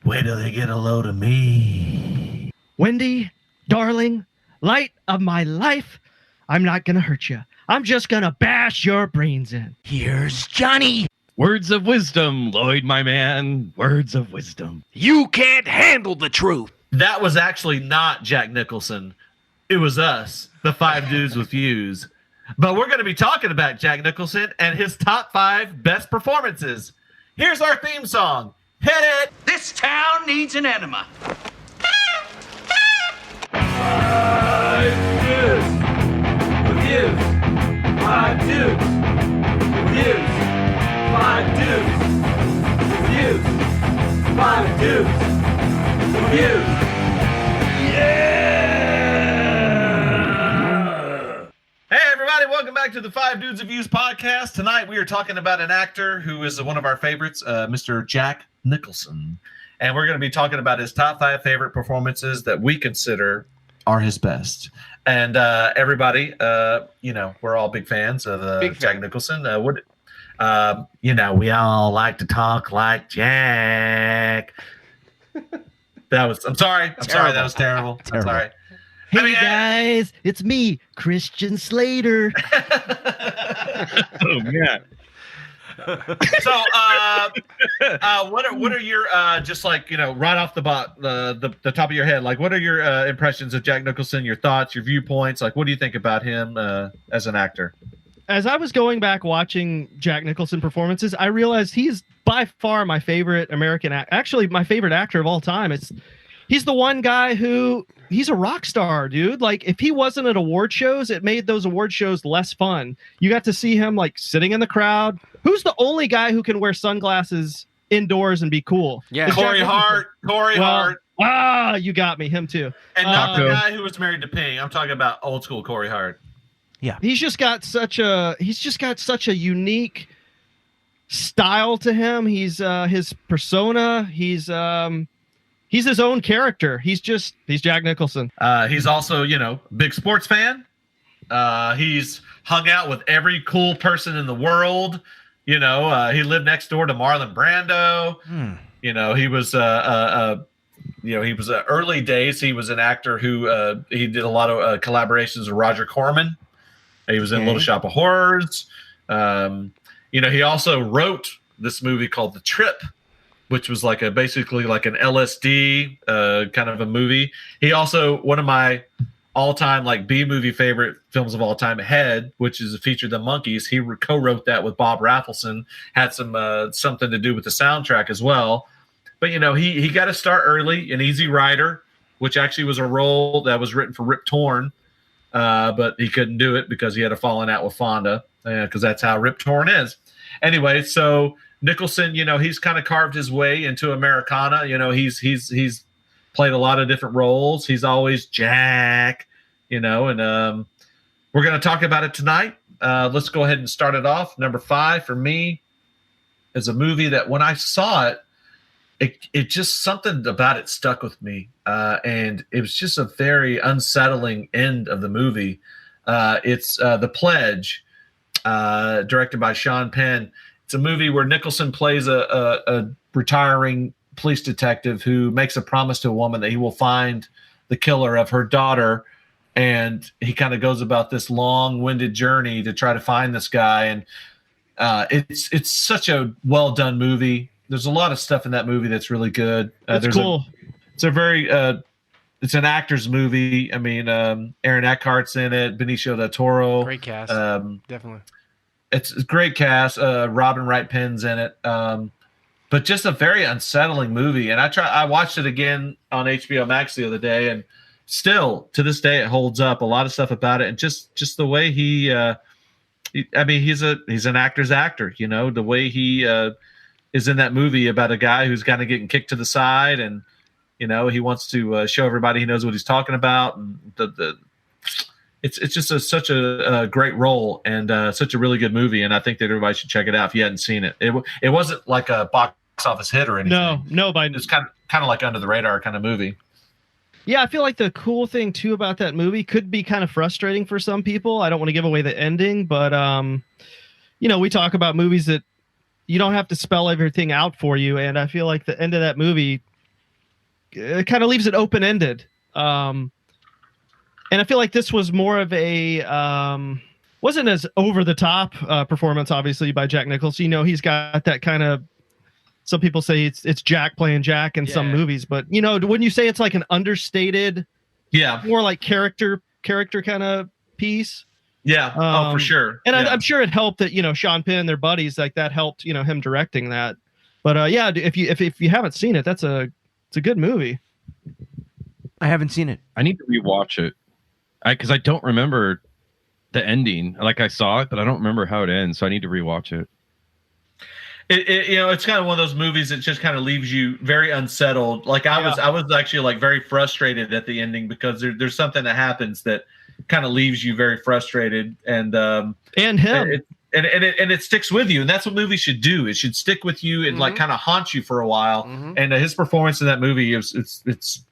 Wait till they get a load of me. Wendy, darling, light of my life, I'm not going to hurt you. I'm just going to bash your brains in. Here's Johnny. Words of wisdom, Lloyd, my man. Words of wisdom. You can't handle the truth. That was actually not Jack Nicholson. It was us, the five dudes with views. But we're going to be talking about Jack Nicholson and his top 5 best performances. Here's our theme song. Hit it! This town needs an enema. 5 dudes with views. 5 dudes with views. 5 dudes with views. 5 dudes with views. Yeah! Hey everybody, welcome back to the 5 Dudes of Views podcast. Tonight we are talking about an actor who is one of our favorites, Mr. Jack Nicholson. And we're going to be talking about his top 5 favorite performances that we consider are his best. And everybody, we're all big fans of Jack Nicholson. We all like to talk like Jack. I'm sorry, that was terrible. I'm sorry. Hey guys, it's me, Christian Slater. Oh man. So, what are your just like right off the top of your head? Like, what are your impressions of Jack Nicholson? Your thoughts, your viewpoints? Like, what do you think about him as an actor? As I was going back watching Jack Nicholson performances, I realized he's by far my favorite American actually my favorite actor of all time. He's the one guy he's a rock star, dude. Like, if he wasn't at award shows, it made those award shows less fun. You got to see him like sitting in the crowd. Who's the only guy who can wear sunglasses indoors and be cool? Yeah, Corey Hart. Ah, you got me. Him too. And not the guy who was married to Ping. I'm talking about old school Corey Hart. Yeah, he's just got such a unique style to him. He's his persona. He's his own character. He's Jack Nicholson. He's also, big sports fan. He's hung out with every cool person in the world. He lived next door to Marlon Brando. He was early days. He was an actor who he did a lot of collaborations with Roger Corman. He was in Little Shop of Horrors. He also wrote this movie called The Trip, which was basically like an LSD kind of a movie. He also, one of my all-time B-movie favorite films of all time, Head, which is featured the Monkees. He co-wrote that with Bob Rafelson. Had some something to do with the soundtrack as well. But he got to start early, an Easy Rider, which actually was a role that was written for Rip Torn, but he couldn't do it because he had a falling out with Fonda, because that's how Rip Torn is. Anyway, so Nicholson, he's kind of carved his way into Americana. He's played a lot of different roles. He's always Jack, and we're going to talk about it tonight. Let's go ahead and start it off. Number 5 for me is a movie that when I saw it just something about it stuck with me. And it was just a very unsettling end of the movie. It's The Pledge, directed by Sean Penn. It's a movie where Nicholson plays a retiring police detective who makes a promise to a woman that he will find the killer of her daughter. And he kind of goes about this long-winded journey to try to find this guy. And it's such a well-done movie. There's a lot of stuff in that movie that's really good. That's cool. It's an actor's movie. I mean, Aaron Eckhart's in it, Benicio del Toro. Great cast. Definitely. It's a great cast. Robin Wright Penn's in it. But just a very unsettling movie. And I watched it again on HBO Max the other day, and still to this day it holds up. A lot of stuff about it, and just the way he's an actor's actor. The way he is in that movie about a guy who's kind of getting kicked to the side, and he wants to show everybody he knows what he's talking about, and it's just such a great role, and such a really good movie, and I think that everybody should check it out if you hadn't seen it. It wasn't like a box office hit or anything. No, it's kind of like under the radar kind of movie. Yeah, I feel like the cool thing too about that movie could be kind of frustrating for some people. I don't want to give away the ending, but we talk about movies that you don't have to spell everything out for you, and I feel like the end of that movie kind of leaves it open ended. And I feel like this was more of a wasn't as over the top performance, obviously, by Jack Nicholson. You know, he's got that kind of. Some people say it's Jack playing Jack in some movies, but you know, wouldn't you say it's like an understated, more like character kind of piece? Yeah, for sure. And I'm sure it helped that, you know, Sean Penn, their buddies, like that helped, you know, him directing that. But yeah, if you haven't seen it, it's a good movie. I haven't seen it. I need to rewatch it because I don't remember the ending. Like I saw it, but I don't remember how it ends, so I need to rewatch it. You know, it's kind of one of those movies that just kind of leaves you very unsettled. Like I was actually like very frustrated at the ending because there's something that happens that kind of leaves you very frustrated, and him. It sticks with you, and that's what movies should do. It should stick with you and like kind of haunt you for a while. And his performance in that movie it's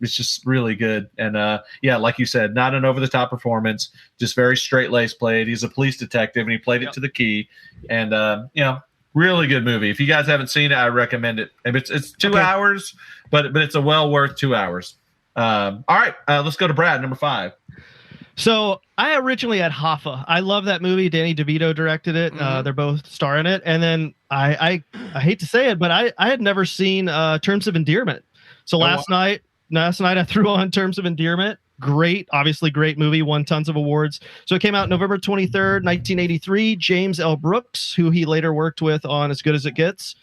just really good. And like you said, not an over the top performance, just very straight laced played. He's a police detective, and he played it to the key. And really good movie. If you guys haven't seen it, I recommend it. It's 2 hours, but it's a well worth 2 hours. All right, let's go to Brad, number 5. So I originally had Hoffa. I love that movie. Danny DeVito directed it. They're both starring it. And then I hate to say it, but I had never seen Terms of Endearment. So last night I threw on Terms of Endearment. Obviously great movie, won tons of awards. So it came out November 23rd, 1983. James L. Brooks, who he later worked with on As Good as It Gets.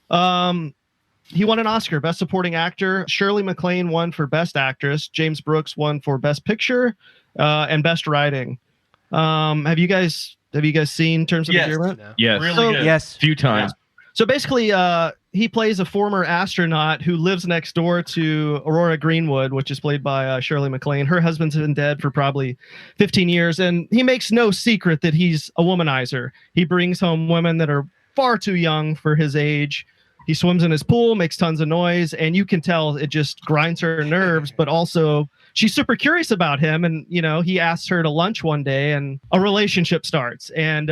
He won an Oscar, Best Supporting Actor. Shirley MacLaine won for Best Actress. James Brooks won for Best Picture and Best Writing. Have you guys seen Terms of Endearment? No. Yes. Really good. Yes. A few times. So basically, he plays a former astronaut who lives next door to Aurora Greenwood, which is played by Shirley MacLaine. Her husband's been dead for probably 15 years, and he makes no secret that he's a womanizer. He brings home women that are far too young for his age. He swims in his pool, makes tons of noise, and you can tell it just grinds her nerves, but also she's super curious about him. And, you know, he asks her to lunch one day and a relationship starts. And,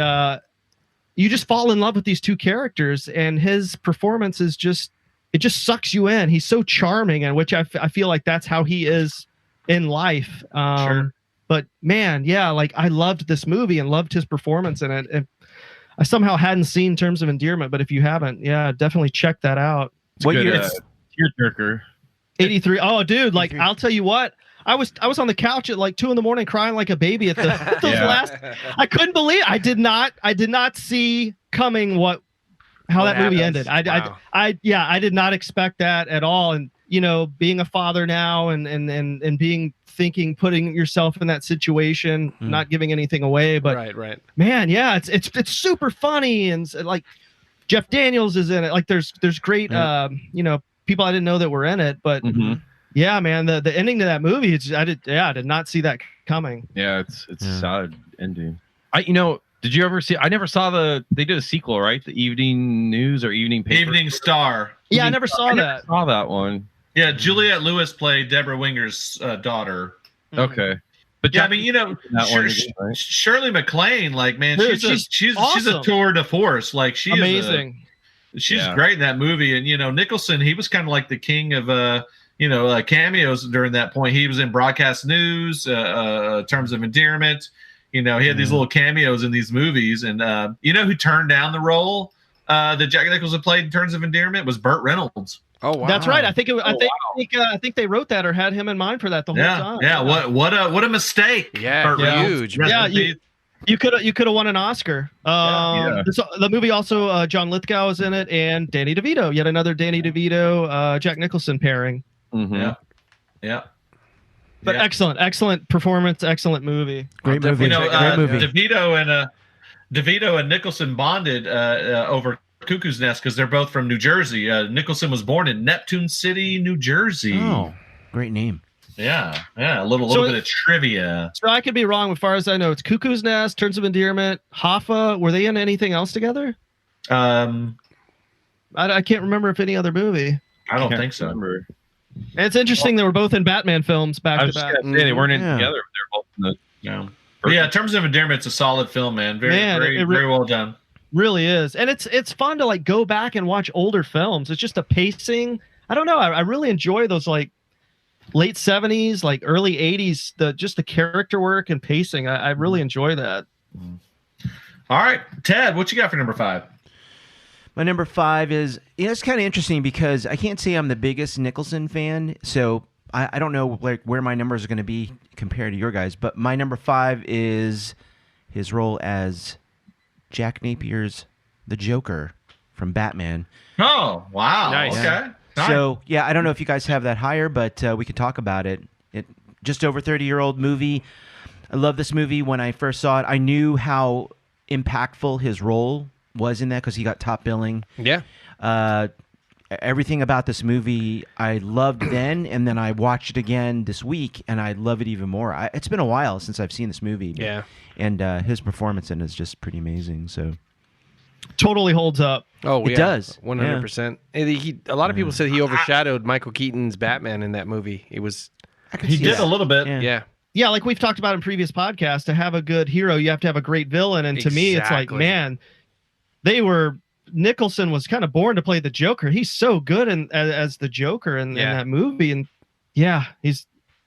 you just fall in love with these two characters, and his performance is just sucks you in. He's so charming, and which I feel like that's how he is in life. Sure. But man, like I loved this movie and loved his performance in it. And I somehow hadn't seen Terms of Endearment, but if you haven't, definitely check that out. What year? Tearjerker. 83. Oh, dude, like I'll tell you what. I was on the couch at like 2 a.m. crying like a baby at the last. I couldn't believe I did not see coming how that movie ended. I did not expect that at all. And you know, being a father now and putting yourself in that situation, not giving anything away, but right. Man, it's super funny, and like Jeff Daniels is in it. Like there's great people I didn't know that were in it, but. Yeah, man, the ending to that movie, I did not see that coming. Yeah, it's a sad ending. Did you ever see? I never saw they did a sequel, right? The Evening News or Evening Paper? Evening Star. Yeah, I never saw that. Never saw that one. Yeah, Juliette Lewis played Deborah Winger's daughter. Okay. But yeah, I mean, you know, Shirley MacLaine, like, man, dude, she's a tour de force. Like, she's amazing. She's great in that movie. And, you know, Nicholson, he was kind of like the king of cameos during that point. He was in Broadcast News, Terms of Endearment. You know, he had these little cameos in these movies. And you know who turned down the role that Jack Nicholson played in Terms of Endearment was Burt Reynolds. Oh wow, that's right. I think they wrote that or had him in mind for that the whole time. Yeah, what a mistake. Yeah, Burt huge. You could have won an Oscar. The movie also John Lithgow is in it, and Danny DeVito. Yet another Danny DeVito Jack Nicholson pairing. Mm-hmm. Yeah. But excellent performance, excellent movie. Great movie. You know, great movie. DeVito and Nicholson bonded over Cuckoo's Nest because they're both from New Jersey. Nicholson was born in Neptune City, New Jersey. Oh, great name. Yeah. A little bit of trivia. So I could be wrong. As far as I know, it's Cuckoo's Nest, Terms of Endearment, Hoffa. Were they in anything else together? I can't remember if any other movie. I don't think so. And it's interesting they were both in Batman films back to back. They weren't in together. They're both in the. But yeah, Terms of Endearment, it's a solid film, man. Very well done. Really is, and it's fun to like go back and watch older films. It's just the pacing. I don't know. I really enjoy those like late 70s, like early 80s, the character work and pacing. I really enjoy that. All right, Ted, what you got for number 5? My number 5 is, it's kind of interesting because I can't say I'm the biggest Nicholson fan, so I don't know like where my numbers are going to be compared to your guys, but my number 5 is his role as Jack Napier's the Joker from Batman. Oh, wow. Nice. Okay. Yeah. Nice. So, yeah, I don't know if you guys have that higher, but we could talk about it. Just over 30-year-old movie. I love this movie. When I first saw it, I knew how impactful his role was in that because he got top billing. Yeah. Everything about this movie I loved then, and then I watched it again this week, and I love it even more. It's been a while since I've seen this movie. Yeah. And his performance in it is just pretty amazing. So Totally holds up. Oh, It yeah, does. 100%. And a lot of people said he overshadowed Michael Keaton's Batman in that movie. It was, I could He see did that. a little bit. yeah. Yeah, like we've talked about in previous podcasts, to have a good hero, you have to have a great villain. And to me, it's like, Exactly. man, Nicholson was kind of born to play the Joker. He's so good as the Joker in that movie. And yeah,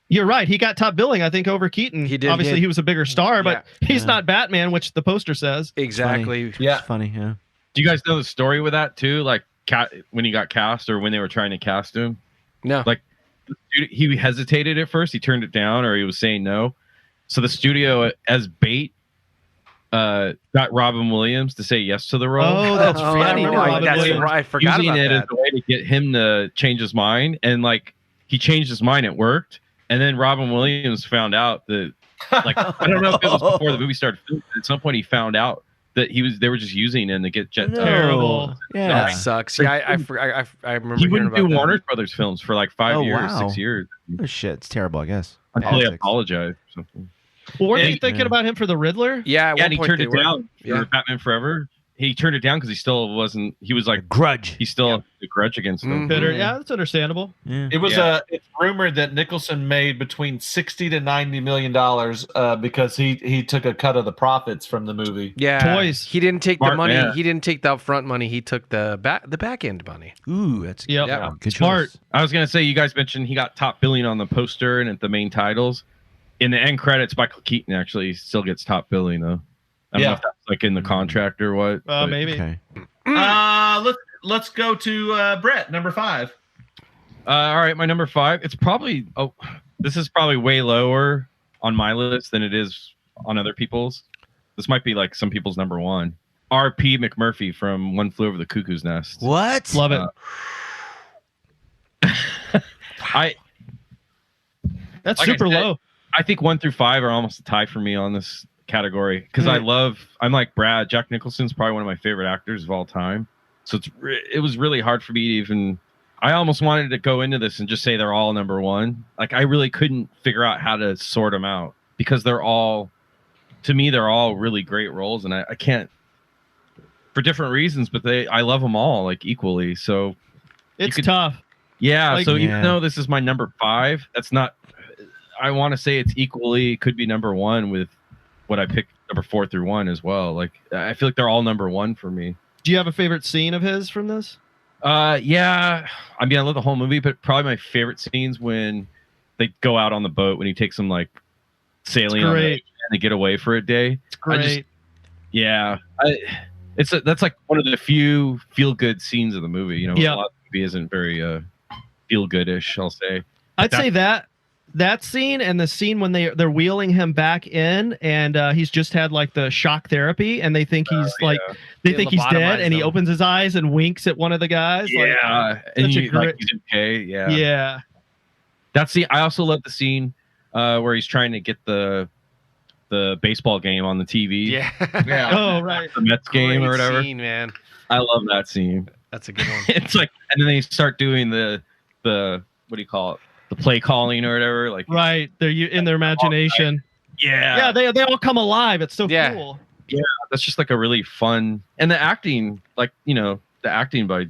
you're right. He got top billing, I think, over Keaton. He did. Obviously, he was a bigger star, but he's Yeah. not Batman, which the poster says. Exactly. Yeah. It's funny, yeah. Do you guys know the story with that too? Like when he got cast or when they were trying to cast him? No. Like he hesitated at first. He turned it down or he was saying no. So the studio as bait got Robin Williams to say yes to the role. Oh, that's Oh, funny. I I remember know. Robin That's Williams. right. I forgot using about it that. as a way to get him to change his mind. And like he changed his mind. It worked. And then Robin Williams found out that, like, I don't know if it was before the movie started filming. At some point he found out that they were just using him to get Terrible. Yeah. That sucks. Yeah, I remember He hearing wouldn't about do that. Warner Brothers films for like 5 years, wow. 6 years Oh, shit. It's terrible, I guess. until they Politics. apologized or something. Well, weren't they Yeah. thinking about him for the Riddler? Yeah, at Yeah, one and he point turned they it were. down Yeah. for Batman Forever. He turned it down because he still wasn't. He was like, Grudge. he still had a grudge against them. Mhm. Bitter. Yeah, that's understandable. Yeah. It was Yeah. it's rumored that Nicholson made between $60 to $90 million because he took a cut of the profits from the movie. Yeah, Toys. He didn't take the Smart money. man. He didn't take the upfront money. He took the back end money. Ooh, that's Yep. Yeah. good Smart. choice. I was gonna say, you guys mentioned he got top billing on the poster and at the main titles. In the end credits, Michael Keaton actually still gets top billing though. I don't know if that's like in the contract or what. but- Maybe. Okay. Let's go to Brett, number 5. All right, my number 5. It's probably this is probably way lower on my list than it is on other people's. This might be like some people's number 1. R.P. McMurphy from One Flew Over the Cuckoo's Nest. What? Love it. I That's like I super said, low. I think 1 through 5 are almost a tie for me on this category because I'm like Brad. Jack Nicholson's probably one of my favorite actors of all time. So it was really hard for me to even. I almost wanted to go into this and just say they're all number 1. Like I really couldn't figure out how to sort them out because they're all really great roles, and I can't for different reasons, but I love them all like equally. So It's could- tough. yeah. Like- So Yeah. even though this is my number 5, that's not. I want to say it's equally could be number 1 with what I picked number 4 through 1 as well. Like I feel like they're all number 1 for me. Do you have a favorite scene of his from this? Yeah. I mean, I love the whole movie, but probably my favorite scenes when they go out on the boat when he takes them like sailing on the Great. ocean and they get away for a day. It's great. That's like one of the few feel good scenes of the movie. You know, Yeah. a lot of the movie isn't very feel goodish, I'll say. I'd say that scene and the scene when they're wheeling him back in and he's just had like the shock therapy and they think he's Yeah. they They think he's dead lobotomize and he him. opens his eyes and winks at one of the guys. Yeah, and such a you, like great- he's okay. Yeah, Yeah. That's I also love the scene where he's trying to get the baseball game on the TV. Yeah. Yeah. Oh, right. The Mets game or Great whatever. scene, man. I love that scene. That's a good one. It's like, and then they start doing the what do you call it? The play calling or whatever. Like, Right. They're in their imagination. yeah, Yeah, they all come alive. It's so Yeah. cool. that's just like a really fun, and the acting, like the acting by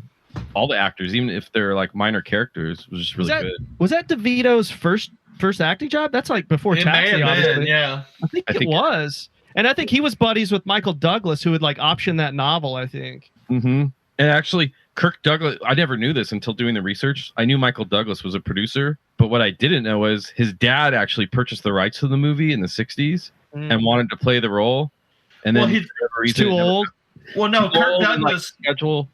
all the actors, even if they're like minor characters, was just really good. Was that DeVito's first acting job? That's like before It may Taxi, have been, obviously. yeah. I think I it think- was. And I think he was buddies with Michael Douglas, who would like option that novel, I think. Mm-hmm. And actually, Kirk Douglas, I never knew this until doing the research. I knew Michael Douglas was a producer, But what I didn't know was his dad actually purchased the rights to the movie in the 60s and wanted to play the role. And then he's too old. Well, no, Kirk Douglas schedule.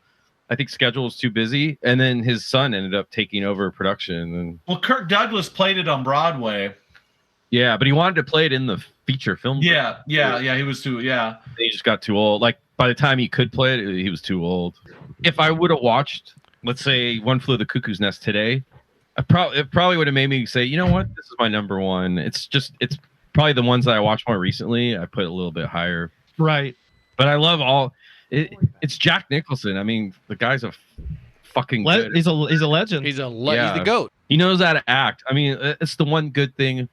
I think schedule was too busy, and then his son ended up taking over production. And Kirk Douglas played it on Broadway. Yeah, but he wanted to play it in the feature film. Yeah. He was too. Yeah, he just got too old. Like by the time he could play it, he was too old. If I would have watched, let's say, One Flew of the Cuckoo's Nest today, it probably would have made me say, you know what, this is my number one. It's probably the ones that I watched more recently. I put a little bit higher. Right. But I love all. It's Jack Nicholson. I mean, the guy's a fucking. He's a legend. He's the GOAT. He knows how to act. I mean, it's the one good thing.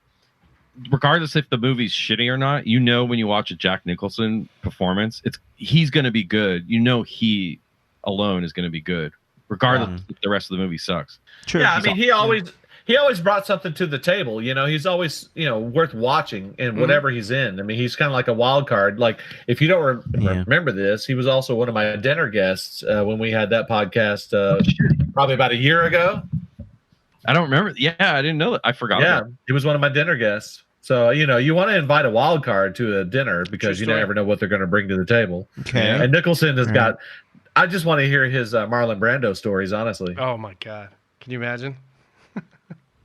Regardless if the movie's shitty or not, you know when you watch a Jack Nicholson performance, he's going to be good. You know he alone is going to be good, regardless if the rest of the movie sucks. True. Yeah, I mean, he always brought something to the table. You know, he's always, worth watching in whatever he's in. I mean, he's kind of like a wild card. Like, if you don't remember this, he was also one of my dinner guests when we had that podcast probably about a year ago. I don't remember. Yeah, I didn't know that. I forgot. Yeah, he was one of my dinner guests. So, you want to invite a wild card to a dinner because you never know what they're going to bring to the table. Okay. And Nicholson has got – I just want to hear his Marlon Brando stories, honestly. Oh, my God. Can you imagine?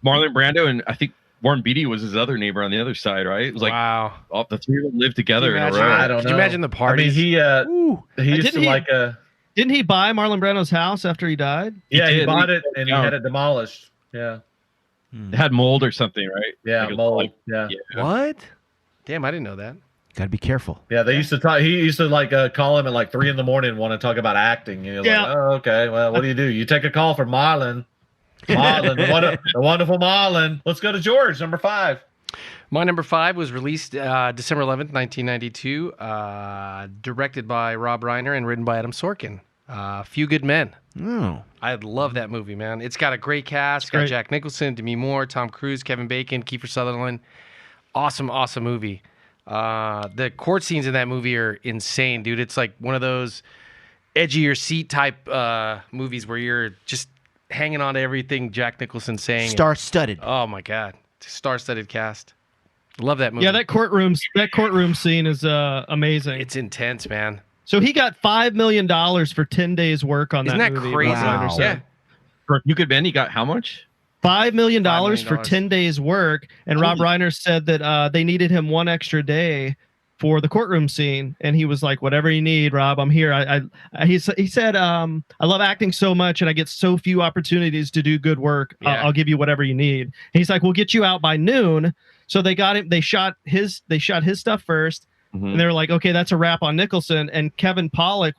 Marlon Brando, and I think Warren Beatty was his other neighbor on the other side, right? It was like, wow. All the three of them lived together in a row. I don't know. Can you imagine the party? I mean, he used to like a – Didn't he buy Marlon Brando's house after he died? Yeah, he bought it and he had it demolished. Yeah. It had mold or something, right? Yeah, like mold. Yeah. What? Damn, I didn't know that. Got to be careful. Yeah, they used to talk. He used to call him at like 3 a.m. and want to talk about acting. And he was like, "Oh, okay. Well, what do? You take a call from Marlon. The wonderful Marlon. Let's go to George, number 5. My number 5 was released December 11th, 1992, directed by Rob Reiner and written by Adam Sorkin. Few Good Men. Oh. I love that movie, man. It's got a great cast. It's got Jack Nicholson, Demi Moore, Tom Cruise, Kevin Bacon, Kiefer Sutherland. Awesome movie. The court scenes in that movie are insane, dude. It's like one of those edge of your seat type movies where you're just hanging on to everything Jack Nicholson's saying. Star-studded. Oh my God. Star-studded cast. Love that movie. Yeah, that courtroom scene is amazing. It's intense, man. So he got $5 million for 10 days work on Isn't that that movie. crazy? Wow. Yeah. For You Could Ben, he got how much? $5 million $5 million for 10 days work. And Rob Reiner said that they needed him one extra day for the courtroom scene. And he was like, whatever you need, Rob, I'm here. He said, I love acting so much and I get so few opportunities to do good work. Yeah. I'll give you whatever you need. And he's like, we'll get you out by noon. So they got him. They shot his stuff first. And they were like, okay, that's a wrap on Nicholson. And Kevin Pollak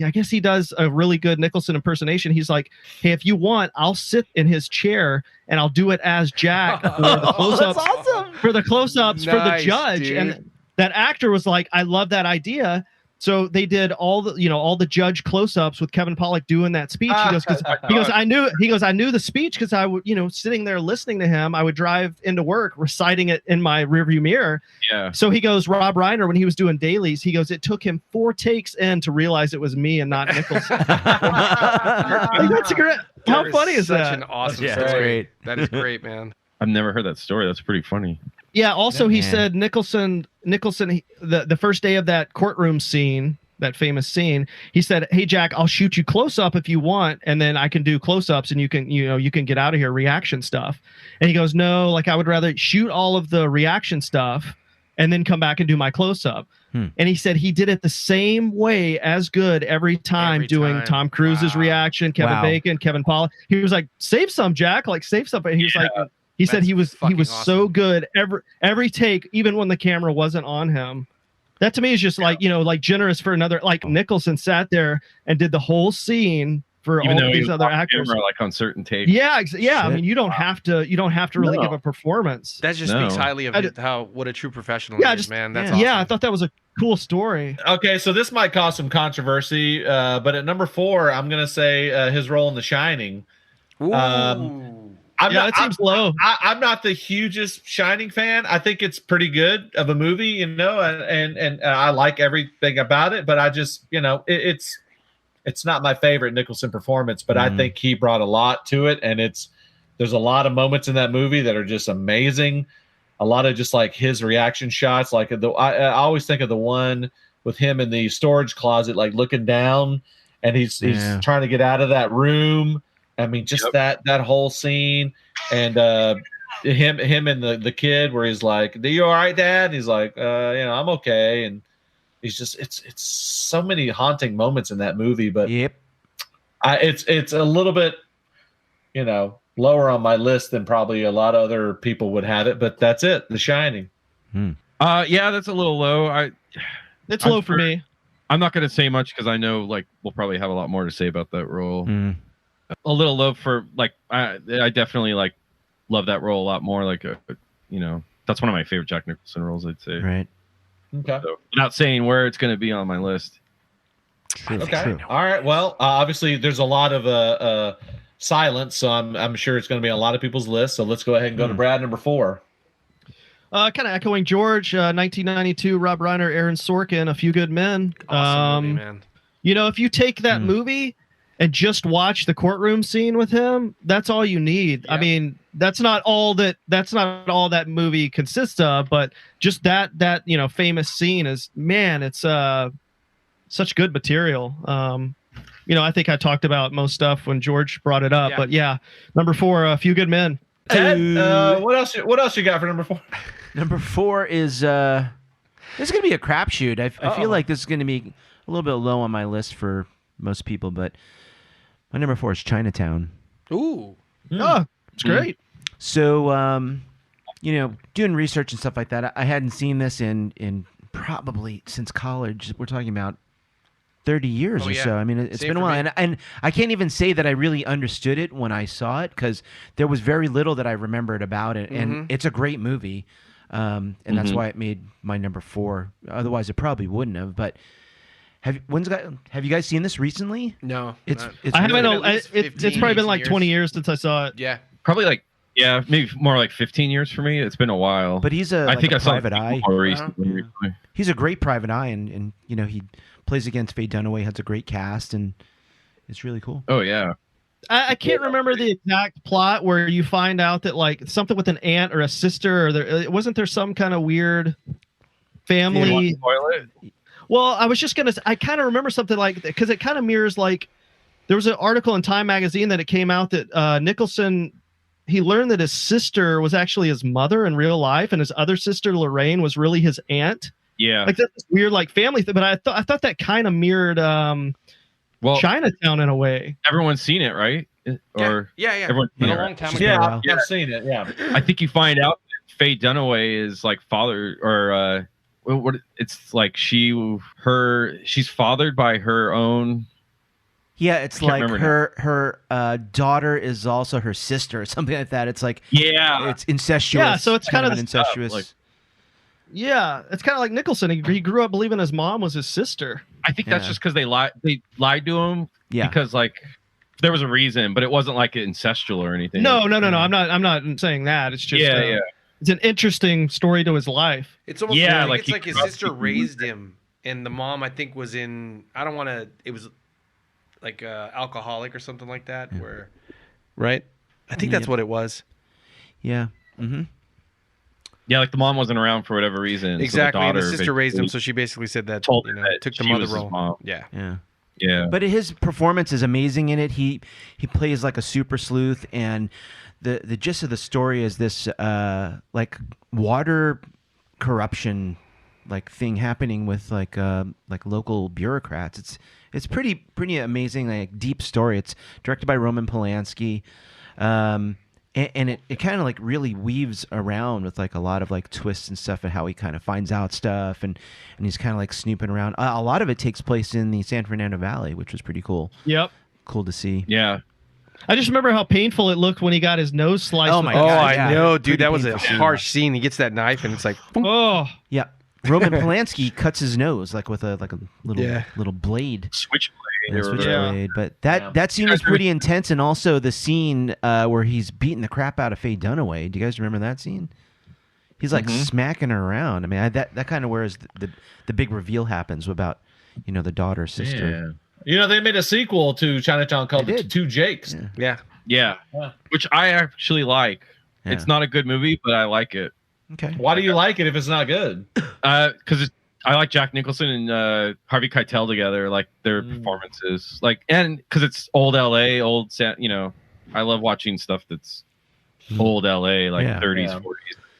I guess he does a really good Nicholson impersonation. He's like, hey, if you want, I'll sit in his chair and I'll do it as Jack for the close-ups. That's awesome. For the close-ups for the Nice, judge. dude. And that actor was like, I love that idea. So they did all the judge close-ups with Kevin Pollak doing that speech. He goes, I knew the speech because I would, sitting there listening to him, I would drive into work reciting it in my rearview mirror. Yeah. So he goes, Rob Reiner, when he was doing dailies, he goes, it took him 4 takes in to realize it was me and not Nicholson. That's great. How funny is that? Such an awesome Yeah, story. that's great. That is great, man. I've never heard that story. That's pretty funny. Yeah. Also, he man. said Nicholson, the first day of that courtroom scene, that famous scene, he said, "Hey Jack, I'll shoot you close up if you want, and then I can do close ups, and you can get out of here reaction stuff." And he goes, "No, I would rather shoot all of the reaction stuff, and then come back and do my close up." And he said he did it the same way as good every time, doing Tom Cruise's reaction, Kevin Bacon, Kevin Pollak. He was like, "Save some, Jack, save some." And he was like. He said he was so good every take, even when the camera wasn't on him. That to me is just like generous for another. Like Nicholson sat there and did the whole scene for Even all though of he these was other off actors. camera, like on certain takes. Yeah, yeah. I mean, you don't have to really give a performance. That just speaks highly of what a true professional is, man. That's awesome. Yeah, I thought that was a cool story. Okay, so this might cause some controversy, but at number 4, I'm going to say his role in The Shining. That seems low. I'm not the hugest Shining fan. I think it's pretty good of a movie, and I like everything about it. But I just, it's not my favorite Nicholson performance. But I think he brought a lot to it, and it's There's a lot of moments in that movie that are just amazing. A lot of just like his reaction shots. Like I always think of the one with him in the storage closet, like looking down, and he's trying to get out of that room. I mean, just that whole scene, and him and the kid, where he's like, "Are you all right, Dad?" And he's like, I'm okay." And he's just it's so many haunting moments in that movie. But it's a little bit, lower on my list than probably a lot of other people would have it. But that's it, The Shining. Yeah, that's a little low. It's low for me. I'm not going to say much because I know we'll probably have a lot more to say about that role. A little low for I definitely love that role a lot more. That's one of my favorite Jack Nicholson roles, I'd say. Right. Okay. So, without saying where it's going to be on my list. Okay. All right. Well, obviously there's a lot of silence, so I'm sure it's going to be on a lot of people's lists. So let's go ahead and go to Brad, number 4. Kind of echoing George, 1992, Rob Reiner, Aaron Sorkin, A Few Good Men. Awesome movie, man. If you take that movie and just watch the courtroom scene with him, that's all you need. I mean, that's not all that movie consists of, but just that famous scene is, man, it's such good material. I think I talked about most stuff when George brought it up, but number 4, A Few Good Men. Ted, what else you got for number 4? Number 4 is this is gonna be a crapshoot. I feel like this is gonna be a little bit low on my list for most people, but my number 4 is Chinatown. Ooh. Oh, it's great. So doing research and stuff like that, I hadn't seen this in probably since college. We're talking about 30 years or so. I mean, it's been a while. And I can't even say that I really understood it when I saw it, because there was very little that I remembered about it. And it's a great movie. And that's why it made my number 4. Otherwise, it probably wouldn't have. But have you guys seen this recently? No. It's I haven't. really It's probably been like 20 years since I saw it. Yeah. Probably maybe more like 15 years for me. It's been a while. But he's I think I saw private eye. more recently. He's a great private eye, and he plays against Faye Dunaway, has a great cast, and it's really cool. Oh yeah. I can't remember the exact plot where you find out that something with an aunt or a sister, or wasn't there some kind of weird family toilet? Well, I was just gonna. I kind of remember something like, because it kind of mirrors there was an article in Time magazine that it came out that Nicholson, he learned that his sister was actually his mother in real life, and his other sister Lorraine was really his aunt. Yeah, that's this weird family thing. But I thought that kind of mirrored Chinatown in a way. Everyone's seen it, right? Or yeah. Everyone's Been seen a it, long time ago. Yeah, I've seen it. Yeah, I think you find out that Faye Dunaway is father, or what? It's she's fathered by her own. Yeah, it's like her daughter is also her sister or something like that. It's it's incestuous. Yeah, so it's kind of incestuous. Yeah, it's kind of like Nicholson. He grew up believing his mom was his sister. I think that's just because they lied to him. Yeah, because there was a reason, but it wasn't incestual or anything. No. I'm not saying that. It's just it's an interesting story to his life. It's almost it's like his sister raised him, and the mom I think was in. I don't want to. It was alcoholic or something like that. Yeah. Where, right? I think that's what it was. Yeah. Mm-hmm. Yeah, the mom wasn't around for whatever reason. Exactly. So and the sister raised him, so she basically said that took the mother role. Yeah. But his performance is amazing in it. He plays like a super sleuth, and the gist of the story is this water corruption thing happening with local bureaucrats. It's pretty amazing, deep story. It's directed by Roman Polanski. And it kind of really weaves around with a lot of twists and stuff, and how he kind of finds out stuff, and he's kind of snooping around. A lot of it takes place in the San Fernando Valley, which was pretty cool. Yep. Cool to see. Yeah. I just remember how painful it looked when he got his nose sliced. Oh my God! I know, dude. Pretty That was a painful scene. harsh scene. He gets that knife, and it's oh yeah. Roman Polanski cuts his nose with a little blade. Switchblade. Switchblade. But that scene was pretty intense, and also the scene where he's beating the crap out of Faye Dunaway. Do you guys remember that scene? He's smacking her around. I mean, that kind of where the big reveal happens about the daughter sister. Yeah. They made a sequel to Chinatown called The Two Jakes. Yeah. Yeah. Yeah. Which I actually like. Yeah. It's not a good movie, but I like it. Okay. Why do you like it if it's not good? Because I like Jack Nicholson and Harvey Keitel together, like their performances, like, and because it's old LA, I love watching stuff that's old LA, like 30s, 40s.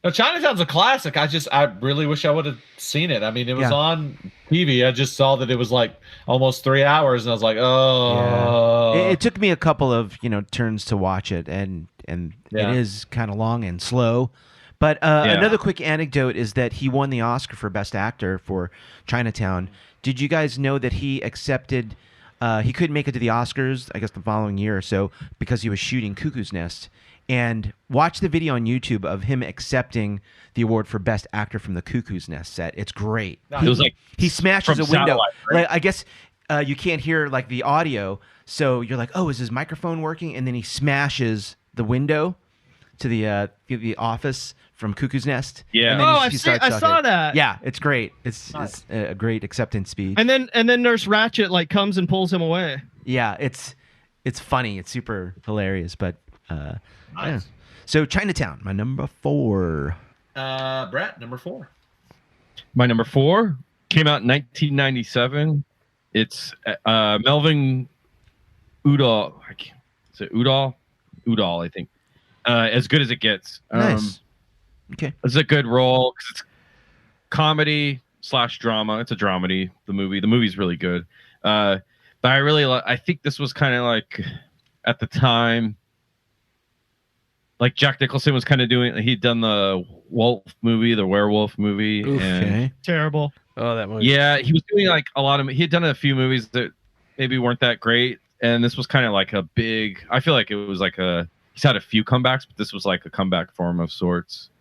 No, Chinatown's a classic. I really wish I would have seen it. I mean, it was on TV. I just saw that it was like almost 3 hours, and I was like, oh. Yeah. It took me a couple of turns to watch it, and it is kind of long and slow. But another quick anecdote is that he won the Oscar for Best Actor for Chinatown. Did you guys know that he accepted? He couldn't make it to the Oscars, I guess, the following year or so because he was shooting Cuckoo's Nest. And watch the video on YouTube of him accepting the award for Best Actor from the Cuckoo's Nest set. It's great. It was like he smashes a window. Right? Like, I guess you can't hear like the audio, so you're like, "Oh, is his microphone working?" And then he smashes the window to the office from Cuckoo's Nest. Yeah. And then I saw that. Yeah, it's great. It's a great acceptance speech. And then Nurse Ratched like comes and pulls him away. Yeah, it's funny. It's super hilarious, but. Nice. Yeah. So Chinatown, my number 4. Brett, number 4. My number 4 came out in 1997. It's Melvin Udall. Is it Udall? Udall, I think. As Good as It Gets. Nice. Okay. It's a good role because it's comedy / drama. It's a dramedy. The movie's really good. But I think this was kind of like at the time. Like Jack Nicholson was kind of he'd done the werewolf movie. And terrible. Oh, that movie. Yeah, he was doing like he'd done a few movies that maybe weren't that great. And this was kind of like I feel like it was like he's had a few comebacks, but this was like a comeback for him of sorts.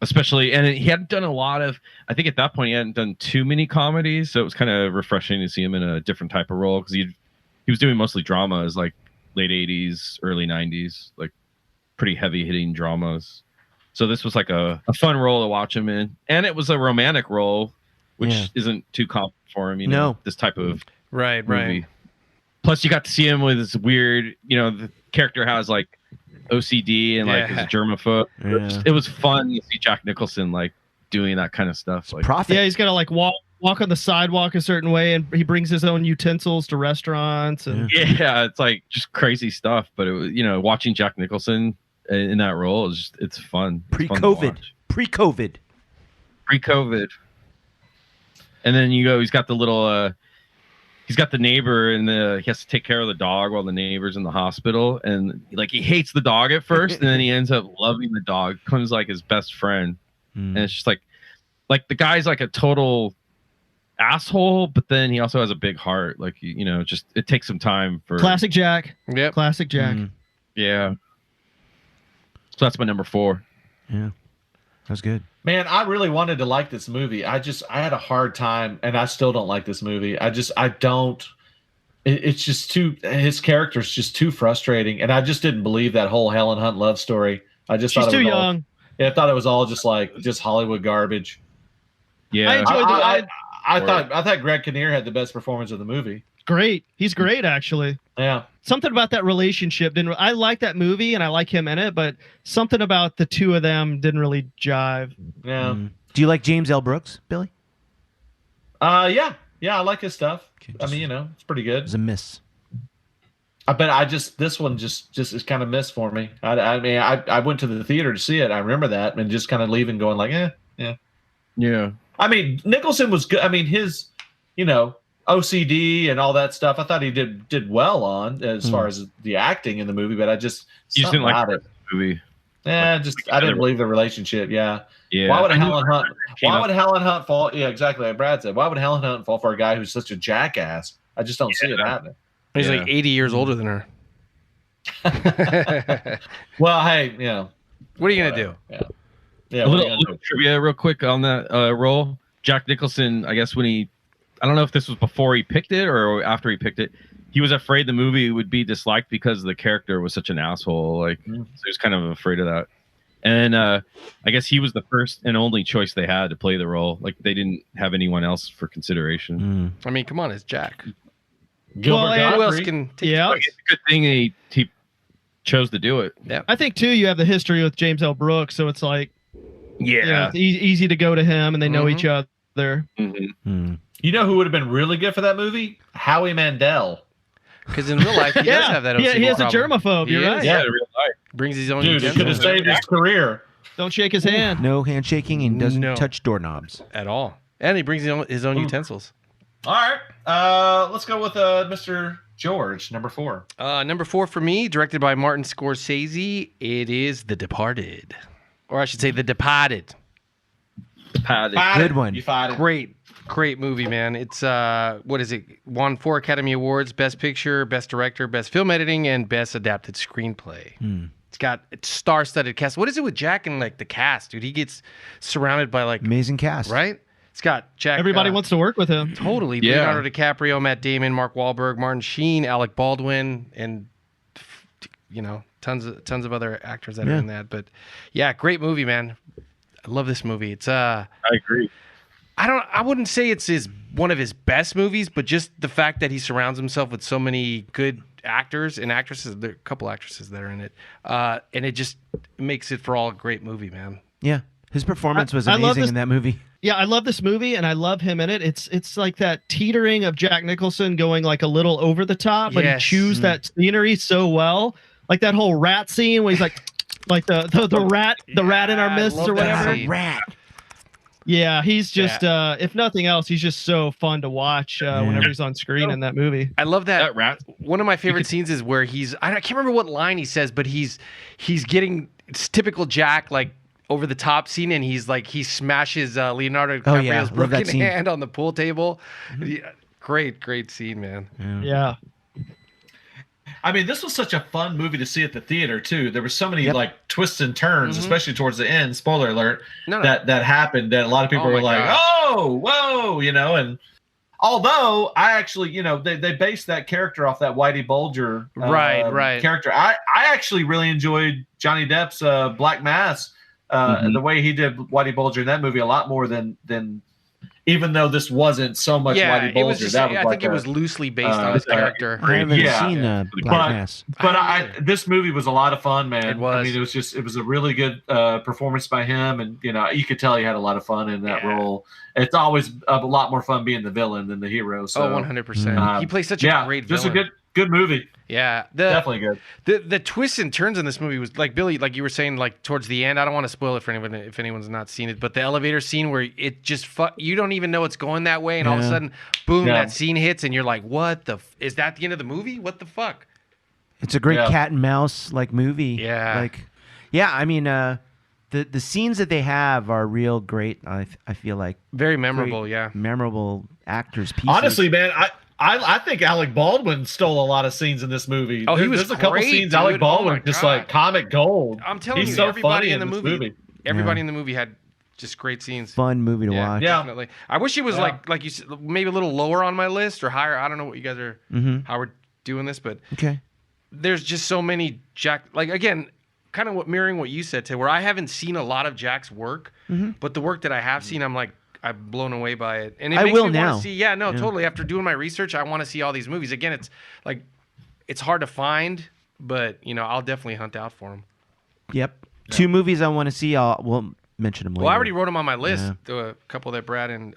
Especially, and he hadn't done I think at that point he hadn't done too many comedies. So it was kind of refreshing to see him in a different type of role because he was doing mostly dramas like late 80s, early 90s, like pretty heavy hitting dramas. So this was like a fun role to watch him in. And it was a romantic role, which isn't too common for him, this type of movie. Plus you got to see him with this weird, the character has like OCD and like is a germaphobe. Yeah. It was fun to see Jack Nicholson like doing that kind of stuff. Like, Profit. Yeah, he's gonna like walk on the sidewalk a certain way, and he brings his own utensils to restaurants. And yeah, it's like just crazy stuff. But it was, watching Jack Nicholson in that role it's fun. Pre-COVID. And then he's got the little he's got the neighbor and he has to take care of the dog while the neighbor's in the hospital, and like he hates the dog at first and then he ends up loving the dog, becomes like his best friend. And it's just like the guy's like a total asshole, but then he also has a big heart. Like just it takes some time for classic Jack. Yep. Classic Jack. Yeah. So that's my number 4. Yeah, that's good. Man, I really wanted to like this movie. I had a hard time, and I still don't like this movie. I don't. It's just his character's just too frustrating, and I just didn't believe that whole Helen Hunt love story. I just She's thought it too was young. I thought it was all just Hollywood garbage. Yeah. I enjoyed I thought Greg Kinnear had the best performance of the movie. Great. He's great, actually. Yeah. Something about that relationship I like that movie and I like him in it, but something about the two of them didn't really jive. Yeah. Do you like James L. Brooks, Billy? Yeah, I like his stuff. Okay, I mean, it's pretty good. It's a miss. But this one just is kind of missed for me. I went to the theater to see it. I remember that, and just kind of leaving, going like, Yeah. I mean, Nicholson was good. I mean, his, OCD and all that stuff. I thought he did well on as far as the acting in the movie, but you just didn't like the movie. Yeah, I didn't believe the relationship. Yeah. Yeah. Why would Helen Hunt fall? Yeah, exactly. Like Brad said, why would Helen Hunt fall for a guy who's such a jackass? I just don't see it happening. He's like 80 years older than her. Well, hey, what are you gonna do? Yeah. A little trivia real quick on that role. Jack Nicholson, I guess I don't know if this was before he picked it or after he picked it, he was afraid the movie would be disliked because the character was such an asshole. Like, so he was kind of afraid of that. And I guess he was the first and only choice they had to play the role. Like, they didn't have anyone else for consideration. I mean, come on, it's Jack. Gilbert Who else Gottfried. can take Yeah. It's a good thing he chose to do it. I think too, you have the history with James L. Brooks, so it's like, it's easy to go to him, and they know each other. Mm-hmm. You know who would have been really good for that movie? Howie Mandel. Because in real life, he does have that OCD he has problem. a germaphobe. You're right. Yeah, in real life. Brings his own Dude, it could have utensils saved his career. Don't shake his hand. No handshaking and doesn't touch doorknobs. at all. And he brings his own utensils. All right. Let's go with Mr. George, number 4. Number 4 for me, directed by Martin Scorsese, it is The Departed. Or I should say The Departed. Good one. You fought it. Great movie, man. It's what is it? Won 4 Academy Awards: Best Picture, Best Director, Best Film Editing, and Best Adapted Screenplay. It's got star-studded cast. What is it with Jack and like the cast, dude? He gets surrounded by like amazing cast, right? It's got Jack. Everybody wants to work with him. Totally. Yeah. Leonardo DiCaprio, Matt Damon, Mark Wahlberg, Martin Sheen, Alec Baldwin, and tons of other actors that are in that. But yeah, great movie, man. I love this movie. It's I agree. I wouldn't say it's one of his best movies, but just the fact that he surrounds himself with so many good actors and actresses. There are a couple actresses that are in it, and it just makes it for all a great movie, man. Yeah, his performance was I love amazing this- in that movie. Yeah, I love this movie, and I love him in it. It's like that teetering of Jack Nicholson going like a little over the top, but he Yes. chews that scenery so well. Like that whole rat scene where he's like the rat in our midst love or that whatever. scene. Rat. Yeah, he's just if nothing else, he's just so fun to watch whenever he's on screen in that movie. I love that. That rat. One of my favorite scenes is where I can't remember what line he says, but he's getting it's typical Jack like over the top scene, and he smashes Leonardo Oh, yeah. DiCaprio's Love that broken scene. hand on the pool table. Yeah, great scene, man. Yeah. I mean, this was such a fun movie to see at the theater too. There were so many like twists and turns, especially towards the end. Spoiler alert! No. That happened. That a lot of people Oh were my like, God. "Oh, whoa," And although I actually, they based that character off that Whitey Bulger Right. character. I actually really enjoyed Johnny Depp's Black Mass. The way he did Whitey Bulger in that movie a lot more than even though this wasn't so much Whitey Bulger. it was just, I think it was loosely based on his character. I haven't Yeah. seen Black Mass. But this movie was a lot of fun, man. It was. I mean, it was a really good performance by him, and you could tell he had a lot of fun in that role. It's always a lot more fun being the villain than the hero. So, 100%. He plays such a great villain. just a good movie. Yeah, Definitely good. The twists and turns in this movie was like Billy, like you were saying, like towards the end. I don't want to spoil it for anyone if anyone's not seen it, but the elevator scene where it just you don't even know it's going that way, and all of a sudden, boom, that scene hits, and you're like, "What the? Is that the end of the movie? What the fuck?" It's a great cat and mouse like movie. Yeah. I mean, the scenes that they have are real great. I feel like Very memorable. Yeah. memorable actors. Pieces. Honestly, man, I think Alec Baldwin stole a lot of scenes in this movie. Oh, he was There's a couple great, scenes dude. Alec Oh Baldwin my just God. like comic gold. I'm telling He's you, so everybody funny in the this movie, everybody in the movie had just great scenes. fun movie to watch. Yeah. Definitely. I wish it was like you said, maybe a little lower on my list or higher. I don't know what you guys are how we're doing this, but Okay. there's just so many Jack. Like again, kind of mirroring what you said, to where I haven't seen a lot of Jack's work, but the work that I have seen, I'm blown away by it, and it I makes will me now. want to see. Yeah, no, totally. After doing my research, I want to see all these movies again. It's like it's hard to find, but I'll definitely hunt out for them. Yep. 2 movies I want to see. We'll mention them later. Well, I already wrote them on my list. A couple that Brad and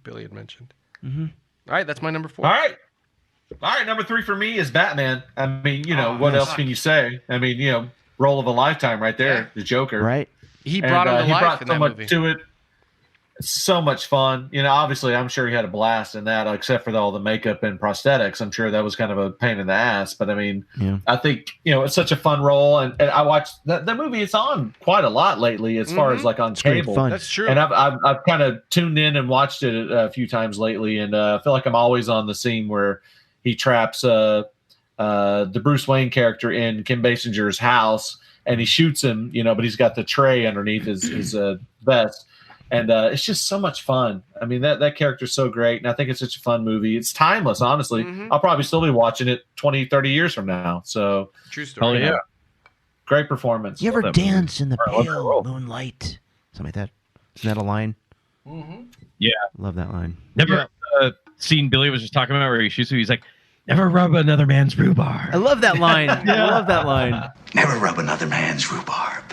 Billy had mentioned. All right, that's my number 4. All right. Number 3 for me is Batman. I mean, what else can you say? I mean, role of a lifetime right there, the Joker. Right. He brought him to he life brought in so that much movie. to it. So much fun. Obviously, I'm sure he had a blast in that, except for all the makeup and prosthetics. I'm sure that was kind of a pain in the ass. But I mean, I think it's such a fun role, and I watched that movie. It's on quite a lot lately, as far as like on great cable. fun. That's true. And I've kind of tuned in and watched it a few times lately, and I feel like I'm always on the scene where he traps the Bruce Wayne character in Kim Basinger's house, and he shoots him, but he's got the tray underneath his vest. And it's just so much fun. I mean, that character's so great, and I think it's such a fun movie. It's timeless, honestly. I'll probably still be watching it 20, 30 years from now. So, True story. Hell yeah. great performance. You ever that movie. dance in the I love that pale role. moonlight? Something like that. Isn't that a line? Yeah. Love that line. Never seen Billy was just talking about where he shoots him. He's like, Never rub another man's I rhubarb. love that line. Yeah. I love that line. Never rub another man's rhubarb.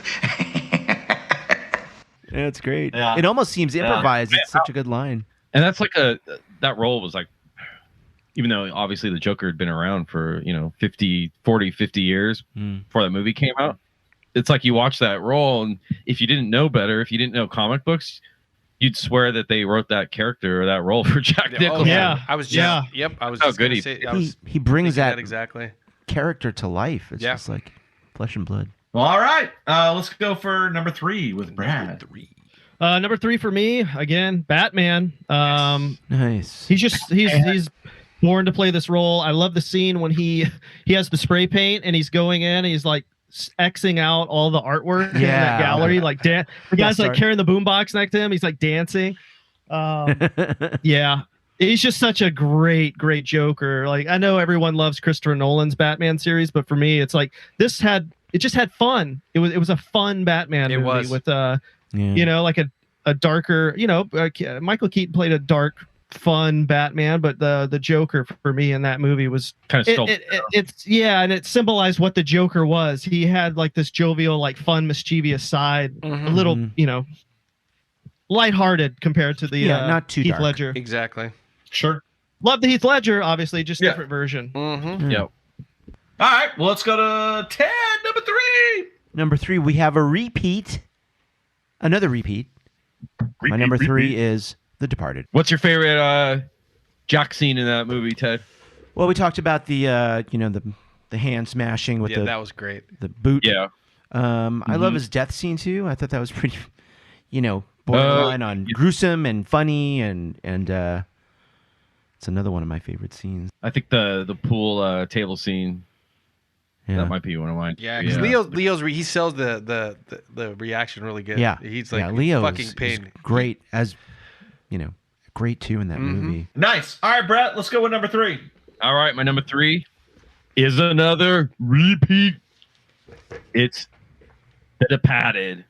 Yeah, it's great. Yeah. It almost seems improvised. It's such a good line. And that's like that role was like, even though obviously the Joker had been around for, 50 years before that movie came out. It's like you watch that role, and if you didn't know better, if you didn't know comic books, you'd swear that they wrote that character or that role for Jack Nicholson. yeah. I was just, Yeah. Yep. I was How just good gonna he- say, I was He brings thinking that exactly. character to life. It's Yeah. just like flesh and blood. Well, all right. Let's go for number 3 with Brad. Number 3 for me, again, Batman. Nice. He's born to play this role. I love the scene when he has the spray paint and he's going in and he's like Xing out all the artwork in Yeah. that gallery. Like the guy's like art. carrying the boombox next to him. He's like dancing. Yeah. He's just such a great Joker. Like I know everyone loves Christopher Nolan's Batman series, but for me, it's like it just had fun. It was a fun Batman movie was. with Yeah. like a darker, Michael Keaton played a dark, fun Batman, but the Joker for me in that movie was Kind of stole. and it symbolized what the Joker was. He had like this jovial, like fun, mischievous side, a little, lighthearted compared to the not too Heath dark. Ledger. Exactly. Sure. Love the Heath Ledger, obviously, just Yeah. different version. Mm-hmm. Yep. All right. Well, let's go to Ted, number 3. Number 3, we have a repeat. Another repeat. My number 3 is The Departed. What's your favorite Jack scene in that movie, Ted? Well, we talked about the the hand smashing with Yeah, that was great. the boot. Yeah. I love his death scene too. I thought that was pretty, borderline on gruesome and funny, and it's another one of my favorite scenes. I think the pool table scene, Yeah. that might be one of mine. Yeah, because he sells the reaction really good. Yeah. He's like Leo fucking is pain. great as, great too in that movie. Nice. All right, Brett, let's go with number 3. All right, my number 3 is another repeat. It's The Departed.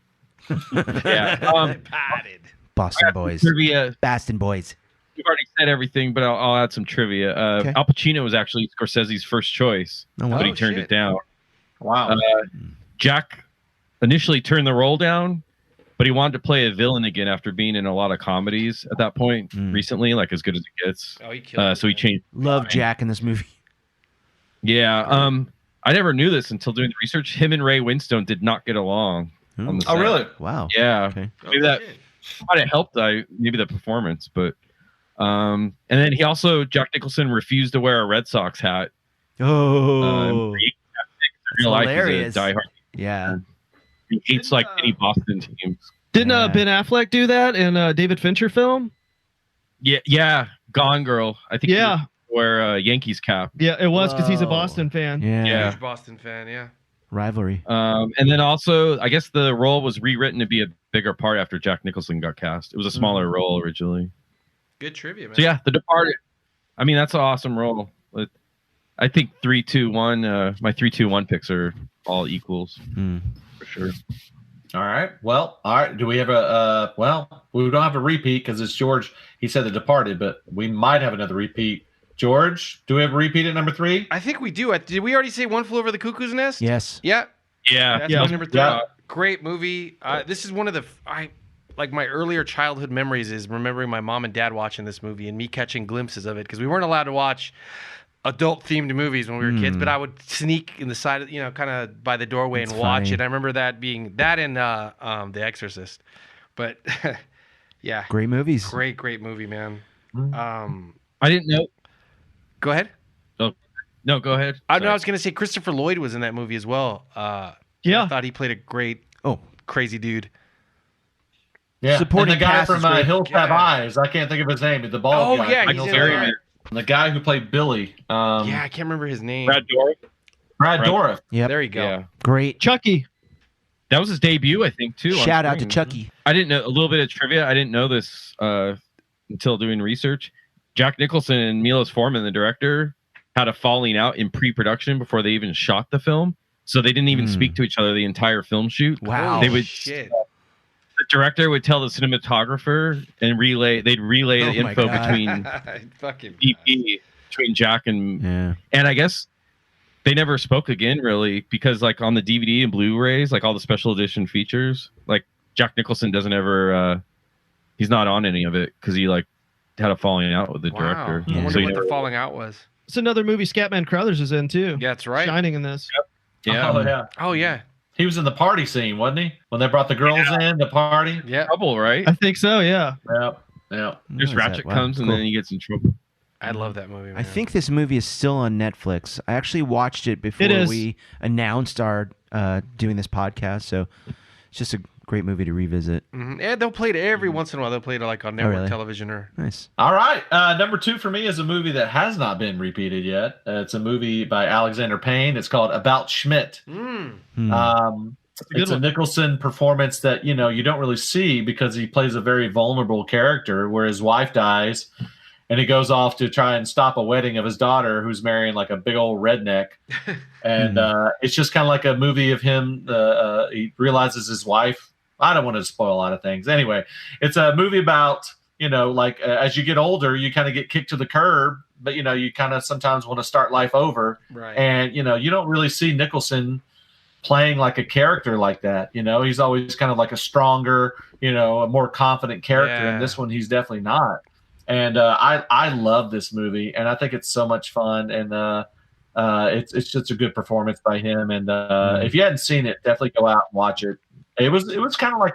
Yeah. Padded. Boston Boys, Trivia. Baston Boys. You've already said everything, but I'll add some trivia. Okay. Al Pacino was actually Scorsese's first choice, Oh, wow. but he Oh, turned shit. it down. Wow. Jack initially turned the role down, but he wanted to play a villain again after being in a lot of comedies at that point recently, like As Good as It Gets. Oh, he killed. So he changed. Love Jack in this movie. Yeah. I never knew this until doing the research. Him and Ray Winstone did not get along on the set. Oh, really? Wow. Yeah. Okay. Maybe that might have helped. Maybe the performance, but and then Jack Nicholson refused to wear a Red Sox hat. Oh, In real life, hilarious. he's a diehard. yeah. He hates like any Boston teams. Didn't Yeah. Ben Affleck do that in a David Fincher film? Yeah. Gone Girl. I think. Yeah. Wear a Yankees cap. Yeah, it was because he's a Whoa. Boston fan. Yeah. Yeah. Huge Boston fan. Yeah. Rivalry. And then also, I guess the role was rewritten to be a bigger part after Jack Nicholson got cast. It was a smaller role originally. Good trivia, man. So yeah, The Departed. I mean, that's an awesome role. I think 3, 2, 1. My 3, 2, 1 picks are all equals for sure. All right. Well, all right. Do we have we don't have a repeat because it's George. He said The Departed, but we might have another repeat. George, do we have a repeat at number 3? I think we do. Did we already say One Flew Over the Cuckoo's Nest? Yes. Yeah. Yeah. That's Yeah. my number 3. Yeah. Great movie. This is one of my earlier childhood memories is remembering my mom and dad watching this movie and me catching glimpses of it because we weren't allowed to watch adult themed movies when we were kids, but I would sneak in the side of, kind of by the doorway That's and watch funny. it. I remember that being that and The Exorcist. But yeah, Great movies. great movie, man. I didn't know. Go ahead. No, go ahead. I Sorry. was going to say Christopher Lloyd was in that movie as well. Yeah. I thought he played a great, crazy dude. Yeah. Supporting and the guy cast from is great. Hills Have Yeah. Eyes. I can't think of his name. The bald Oh, guy. yeah, from he's Hills in Have there. Eyes. And the guy who played Billy. Yeah, I can't remember his name. Brad Dourif. Brad Dourif. Yep. There you go. Yeah. Great. Chucky. That was his debut, I think, too. on Shout out to screen. Chucky. I didn't know a little bit of trivia. I didn't know this until doing research. Jack Nicholson and Milos Forman, the director, had a falling out in pre-production before they even shot the film. So they didn't even speak to each other the entire film shoot. Wow. They would Shit. the director would tell the cinematographer and they'd relay the Oh my info God. between Fucking DP between Jack and Yeah. and I guess they never spoke again really because like on the DVD and Blu-rays, like all the special edition features, like Jack Nicholson doesn't ever he's not on any of it because he like had a falling out with the director. I wonder So he what the never- falling out was. It's another movie Scatman Crothers is in too. Yeah, that's right. Shining in this. yeah, Oh yeah. Oh yeah. He was in the party scene, wasn't he? When they brought the girls in the party. Yeah. trouble, right? I think so. Yeah. Yeah. Yeah. There's What is Ratchet that? Wow, comes and cool. then he gets in trouble. I love that movie. Man. I think this movie is still on Netflix. I actually watched it before It is. we announced our doing this podcast, so it's just a great movie to revisit. Yeah, they'll play it every once in a while. They'll play it like on network really? television or. Nice. All right. Number 2 for me is a movie that has not been repeated yet. It's a movie by Alexander Payne. It's called About Schmidt. It's a Nicholson performance that, you don't really see because he plays a very vulnerable character where his wife dies and he goes off to try and stop a wedding of his daughter who's marrying like a big old redneck. And it's just kind of like a movie of him. He realizes his wife. I don't want to spoil a lot of things. Anyway, it's a movie about, as you get older, you kind of get kicked to the curb, but, you kind of sometimes want to start life over. Right. And, you don't really see Nicholson playing like a character like that. He's always kind of like a stronger, a more confident character. Yeah. And this one, he's definitely not. And I love this movie, and I think it's so much fun. And it's just a good performance by him. And if you hadn't seen it, definitely go out and watch it. It was kind of like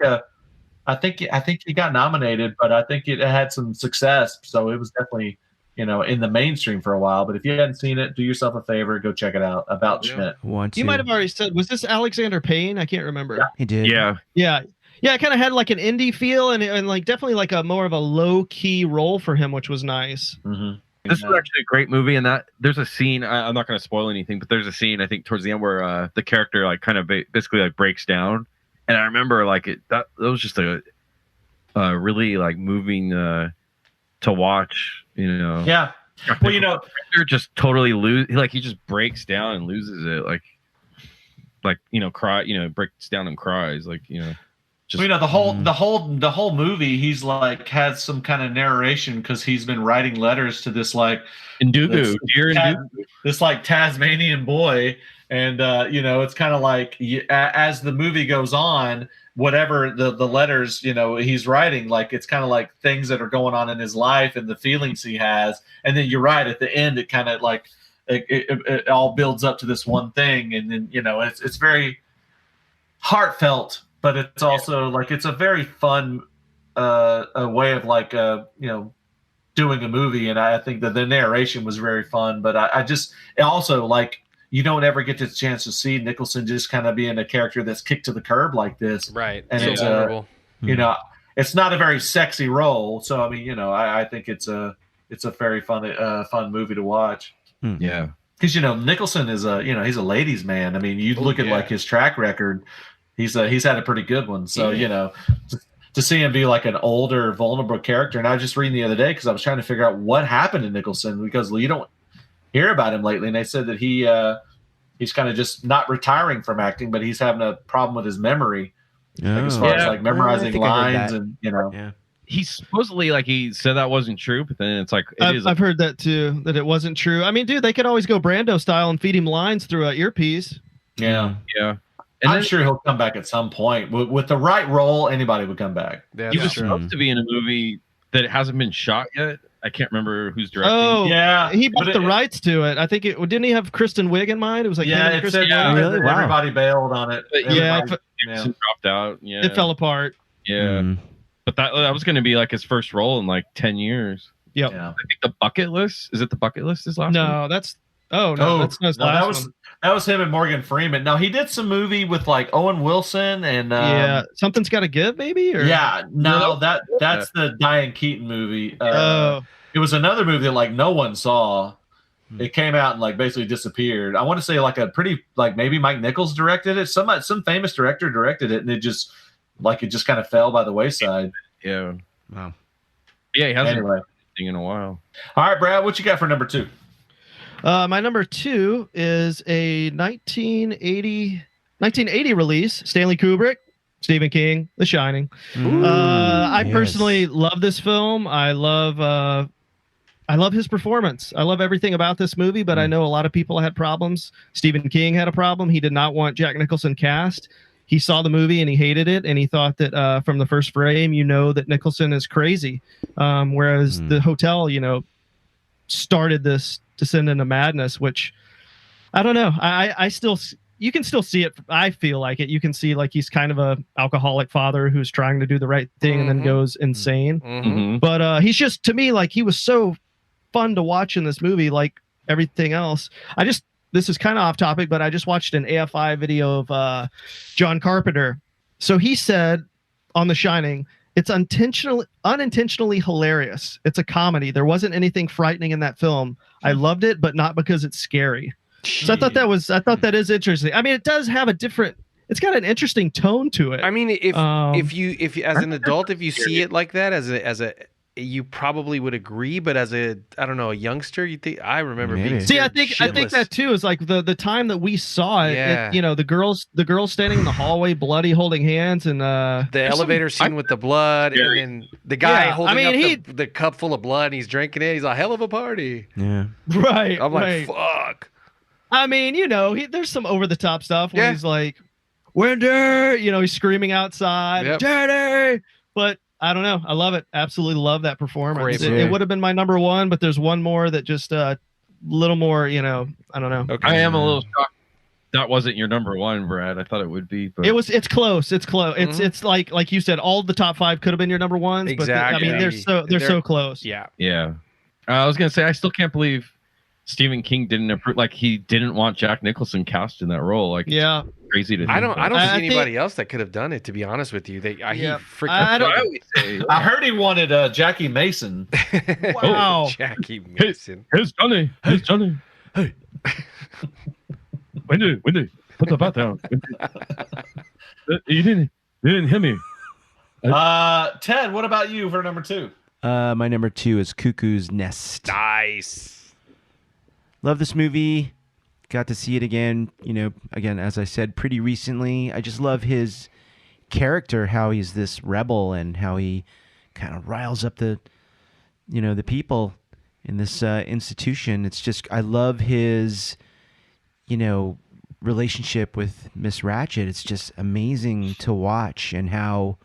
I think he got nominated, but I think it had some success. So it was definitely in the mainstream for a while. But if you hadn't seen it, do yourself a favor, go check it out. About Schmidt. You might have already said, was this Alexander Payne? I can't remember. Yeah. He did. Yeah. Yeah. Yeah, it kind of had like an indie feel and like definitely like a more of a low key role for him, which was nice. Mm-hmm. This is actually a great movie, and that there's a scene. I'm not going to spoil anything, but there's a scene I think towards the end where the character like kind of basically like breaks down, and I remember like that was just a really like moving to watch. Yeah. Well, they're just totally he just breaks down and loses it, breaks down and cries, Just, the whole movie, he's like had some kind of narration because he's been writing letters to this like Ndugu, dear Ndugu. this like Tasmanian boy, and it's kind of like as the movie goes on, whatever the letters he's writing, like it's kind of like things that are going on in his life and the feelings he has, and then you're right at the end, it kind of like it all builds up to this one thing, and then it's very heartfelt. But it's also like it's a very fun a way of like doing a movie, and I think that the narration was very fun. But I just also like you don't ever get the chance to see Nicholson just kind of being a character that's kicked to the curb like this, Right? And so it's vulnerable. It's not a very sexy role. So I mean, I think it's a very fun movie to watch. Yeah, because Nicholson is he's a ladies' man. I mean, you look at like his track record. He's had a pretty good one. So, to see him be like an older, vulnerable character. And I was just reading the other day because I was trying to figure out what happened to Nicholson because you don't hear about him lately. And they said that he's kind of just not retiring from acting, but he's having a problem with his memory. Like, as far as like memorizing lines and, Yeah. He's supposedly like he said that wasn't true, but then it's like I've heard that too, that it wasn't true. I mean, dude, they could always go Brando style and feed him lines through an earpiece. Yeah. Yeah. And I'm sure he'll come back at some point. With the right role, anybody would come back. Yeah, he was supposed to be in a movie that hasn't been shot yet. I can't remember who's directing. Oh, yeah. He bought the rights to it. I think didn't he have Kristen Wiig in mind? It was like it said Really? Wow. everybody bailed on it. Dropped out. Yeah, it fell apart. Yeah, but that was going to be like his first role in like 10 years. Yep. Yeah. I think The Bucket List. Is it The Bucket List? His last No, one? that's that's his last one. That was him and Morgan Freeman. Now he did some movie with like Owen Wilson and Something's Got to Give, maybe. Or? That's the Diane Keaton movie. It was another movie that like no one saw. It came out and like basically disappeared. I want to say like a pretty like maybe Mike Nichols directed it. Some famous director directed it, and it just kind of fell by the wayside. Yeah. Wow. Yeah, he hasn't Anyway. done anything in a while. All right, Brad, what you got for number 2? My number 2 is a 1980 release, Stanley Kubrick, Stephen King, The Shining. I personally love this film. I love I love his performance. I love everything about this movie, but I know a lot of people had problems. Stephen King had a problem. He did not want Jack Nicholson cast. He saw the movie and he hated it, and he thought that from the first frame, that Nicholson is crazy. Whereas the hotel, started this descent into madness, which I don't know. I still, you can still see it. I feel like it. You can see like he's kind of a alcoholic father who's trying to do the right thing and then goes insane. But he's just, to me, like he was so fun to watch in this movie, like everything else. This is kind of off topic, but I just watched an AFI video of John Carpenter. So he said on The Shining, it's unintentionally hilarious. It's a comedy. There wasn't anything frightening in that film. I loved it, but not because it's scary. So I thought that is interesting. I mean, it does have it's got an interesting tone to it. I mean, if you as an adult, if you see it like that as a you probably would agree, but as a youngster, you think I remember being see. I think that too is like the time that we saw it. Yeah. The girls standing in the hallway, bloody, holding hands, and the elevator scene with the blood, and then the guy holding up the cup full of blood, and he's drinking it. He's a hell of a party. Yeah, right. I'm like, fuck. I mean, there's some over the top stuff when he's like, "Winter," he's screaming outside, "Dirty," but. I don't know. I love it. Absolutely love that performance. It would have been my number one, but there's one more that just a little more, I don't know. Okay. I am a little shocked that wasn't your number one, Brad. I thought it would be, but it's close. It's close. It's like you said, all the top 5 could have been your number ones. Exactly. But they're so close. Yeah. Yeah. I was gonna say I still can't believe Stephen King didn't approve. Like he didn't want Jack Nicholson cast in that role. Like it's crazy to think. I don't see anybody else that could have done it. To be honest with you, I heard he wanted Jackie Mason. Wow, Jackie Mason. Here's Johnny. Hey, Wendy, put the bat down. You didn't hear me. Ted, what about you for number 2? My number 2 is Cuckoo's Nest. Nice. Love this movie. Got to see it again, again, as I said, pretty recently. I just love his character, how he's this rebel and how he kind of riles up the people in this institution. It's just, I love his, relationship with Miss Ratched. It's just amazing to watch and how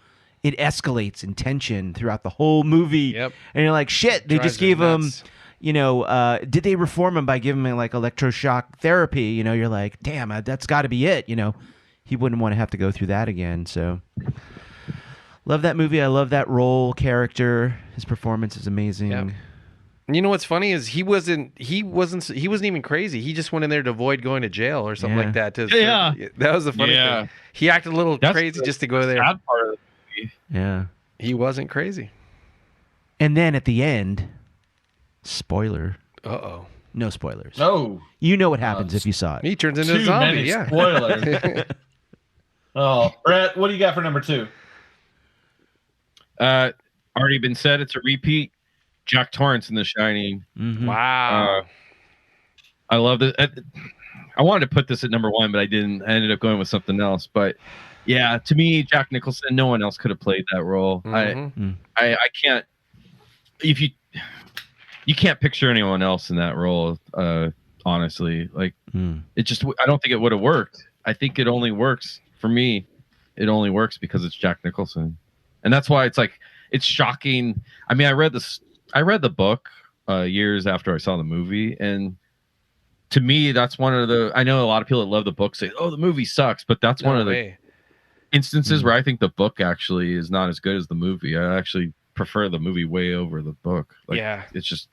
it escalates in tension throughout the whole movie. Yep. And you're like, shit, they just gave him... did they reform him by giving him like electroshock therapy? You're like, damn, that's got to be it. He wouldn't want to have to go through that again. So, love that movie. I love that role character. His performance is amazing. Yep. You know what's funny is he wasn't even crazy. He just went in there to avoid going to jail or something like that. That was the funny thing. He acted a little crazy just to go there. Sad part of the movie. Yeah, he wasn't crazy. And then at the end. Spoiler. Uh-oh. No spoilers. No. You know what happens if you saw it. He turns into a zombie, many spoilers. Brett, what do you got for number 2? Already been said. It's a repeat. Jack Torrance in The Shining. Mm-hmm. Wow. I love it. I wanted to put this at number 1, but I didn't. I ended up going with something else. But yeah, to me, Jack Nicholson, no one else could have played that role. Mm-hmm. I can't. You can't picture anyone else in that role, honestly. Like, it just, I don't think it would have worked. I think it only works, for me, it only works because it's Jack Nicholson. And that's why it's like, it's shocking. I mean, I read the book years after I saw the movie. And to me, that's one of the, I know a lot of people that love the book say, oh, the movie sucks. But that's one of the instances where I think the book actually is not as good as the movie. I actually prefer the movie way over the book. Like, it's just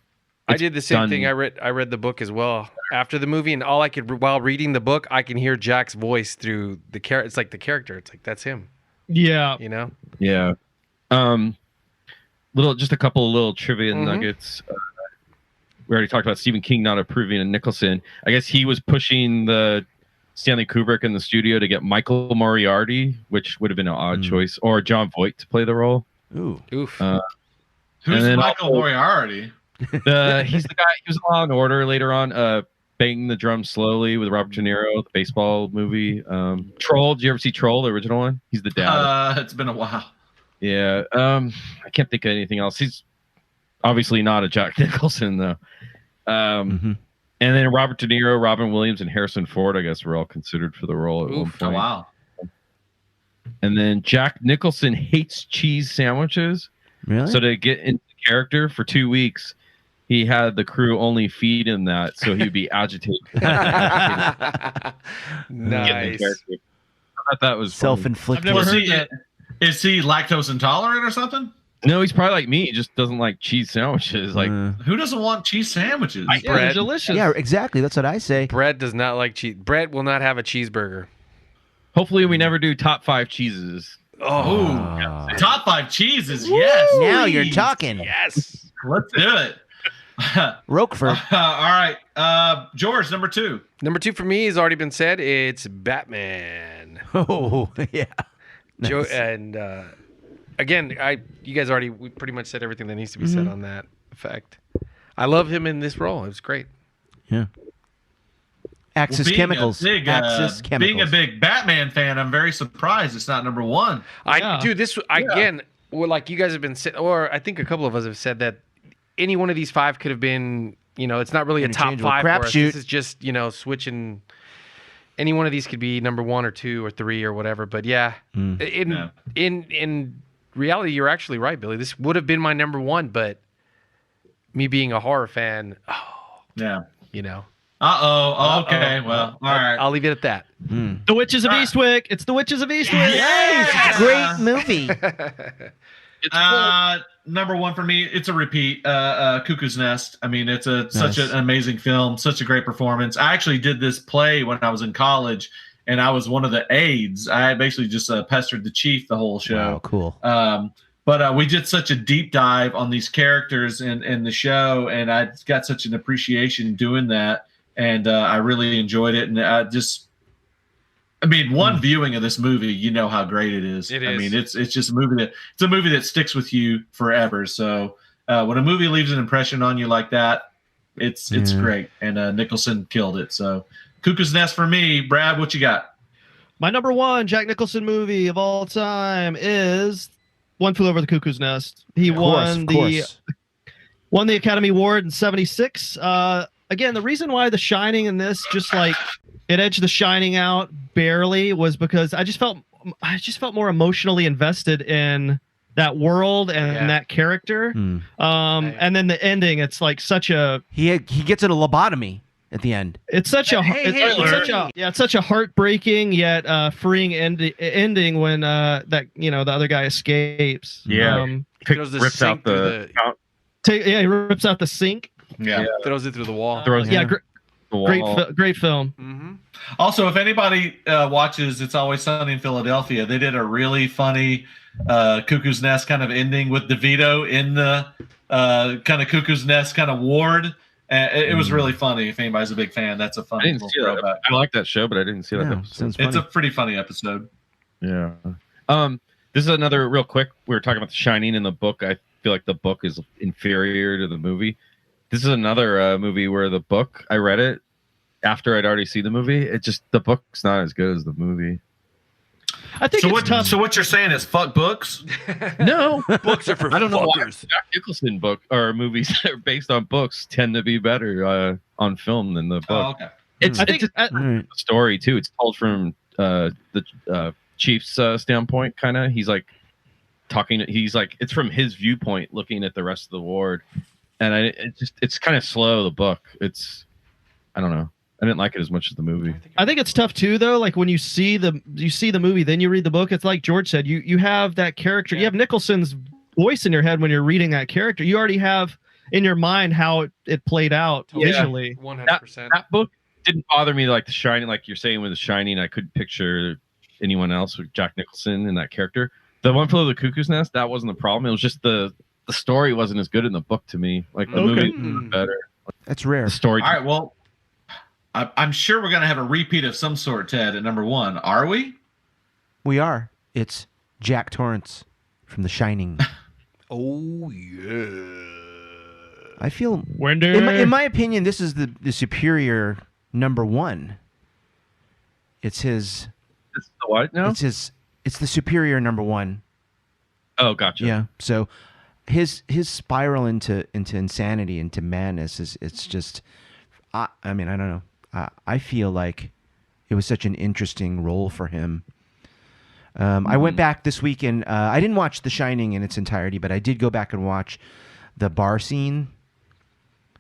I did the same thing. I read the book as well after the movie, and all I could, while reading the book, I can hear Jack's voice through the character. It's like the character. It's like that's him. Yeah. Yeah. Just a couple of little trivia nuggets. We already talked about Stephen King not approving of Nicholson. I guess he was pushing the Stanley Kubrick in the studio to get Michael Moriarty, which would have been an odd choice, or John Voight to play the role. Ooh. Oof. Who's Michael Moriarty? He's the guy. He was in Law and Order later on. Banging the Drum Slowly with Robert De Niro, the baseball movie. Troll. Did you ever see Troll, the original one? He's the dad. It's been a while. Yeah. I can't think of anything else. Obviously not a Jack Nicholson though. And then Robert De Niro, Robin Williams, and Harrison Ford, I guess, were all considered for the role at one point. Oh, wow. And then Jack Nicholson hates cheese sandwiches. Really? So to get into character for 2 weeks, he had the crew only feed him that, so he'd be agitated. Nice. I thought that was self-inflicted. I've never heard that. Is he lactose intolerant or something? No, he's probably like me. He just doesn't like cheese sandwiches. Like, Who doesn't want cheese sandwiches? Yeah, they're Bread. delicious. Yeah, exactly. That's what I say. Brett does not like cheese. Brett will not have a cheeseburger. hopefully, we never do top 5 cheeses. Oh, top 5 cheeses. Yes. Now please. you're talking. Yes. Let's do it. Roquefort. All right. George, number 2. Number 2 for me has already been said. It's Batman. Oh, yeah. Joe, and again, you guys we pretty much said everything that needs to be said on that effect. I love him in this role. It was great. Yeah. Axis Chemicals. Axis Chemicals. Being a big Batman fan, I'm very surprised it's not number 1. Again, well, like you guys have been or I think a couple of us have said that any one of these 5 could have been, it's not really a top 5 for us. Crapshoot. This is just, switching. Any one of these could be number 1 or 2 or 3 or whatever. But yeah, in reality, you're actually right, Billy. This would have been my number 1, but me being a horror fan, Yeah. Okay. Well, all right. I'll leave it at that. The Witches of Eastwick. It's The Witches of Eastwick. Yes! Great movie. Number 1 for me, it's a repeat. Cuckoo's Nest. I mean, it's such an amazing film, such a great performance. I actually did this play when I was in college, and I was one of the aides. I basically just pestered the chief the whole show. Wow, cool. But we did such a deep dive on these characters in the show, and I got such an appreciation doing that, and I really enjoyed it. And one viewing of this movie, you know how great it is. It is. I mean, it's just a movie that sticks with you forever. So when a movie leaves an impression on you like that, it's great. And Nicholson killed it. So Cuckoo's Nest for me. Brad, what you got? My number 1 Jack Nicholson movie of all time is One Flew Over the Cuckoo's Nest. He won the Academy Award in '76. Again, the reason why The Shining in this just like it edged The Shining out barely was because I just felt more emotionally invested in that world and that character. And then the ending, it's like such a he gets a lobotomy at the end. It's such a it's such a heartbreaking yet freeing ending when the other guy escapes. Yeah, he rips out he rips out the sink. Yeah. Throws it through the wall. Great film. Mm-hmm. Also, if anybody watches It's Always Sunny in Philadelphia, they did a really funny Cuckoo's Nest kind of ending with DeVito in the kind of Cuckoo's Nest kind of ward. It was really funny. If anybody's a big fan, that's a fun. I didn't see that. I like that show, but I didn't see that episode. It's a pretty funny episode. Yeah. This is another real quick. We were talking about The Shining in the book. I feel like the book is inferior to the movie. This is another movie where the book, I read it after I'd already seen the movie. The book's not as good as the movie. I think tough. So what you're saying is fuck books? No, books are for I don't know why fuckers. Jack Nicholson book or movies that are based on books tend to be better on film than the book. Oh, okay. It's a story too. It's told from the chief's standpoint, kind of. He's like talking. He's like it's from his viewpoint, looking at the rest of the ward, and it's kind of slow. The book. I don't know. I didn't like it as much as the movie. I think it's tough too, though. Like when you see the movie, then you read the book. It's like George said. You have that character. You have Nicholson's voice in your head when you're reading that character. You already have in your mind how it played out visually. 100%. That book didn't bother me like The Shining. Like you're saying with The Shining, I couldn't picture anyone else with Jack Nicholson in that character. The One Flew Over the Cuckoo's Nest, that wasn't the problem. It was just the story wasn't as good in the book to me. Like the movie was better. That's rare. The story. All right. Well, I'm sure we're going to have a repeat of some sort, Ted, at number 1. Are we? We are. It's Jack Torrance from The Shining. Oh, yeah. I feel... Wender. In my opinion, this is the superior number 1. It's his... It's the what now? It's the superior number 1. Oh, gotcha. Yeah. So his spiral into insanity, into madness it's just. I mean, I don't know. I feel like it was such an interesting role for him. I went back this weekend. I didn't watch The Shining in its entirety, but I did go back and watch the bar scene.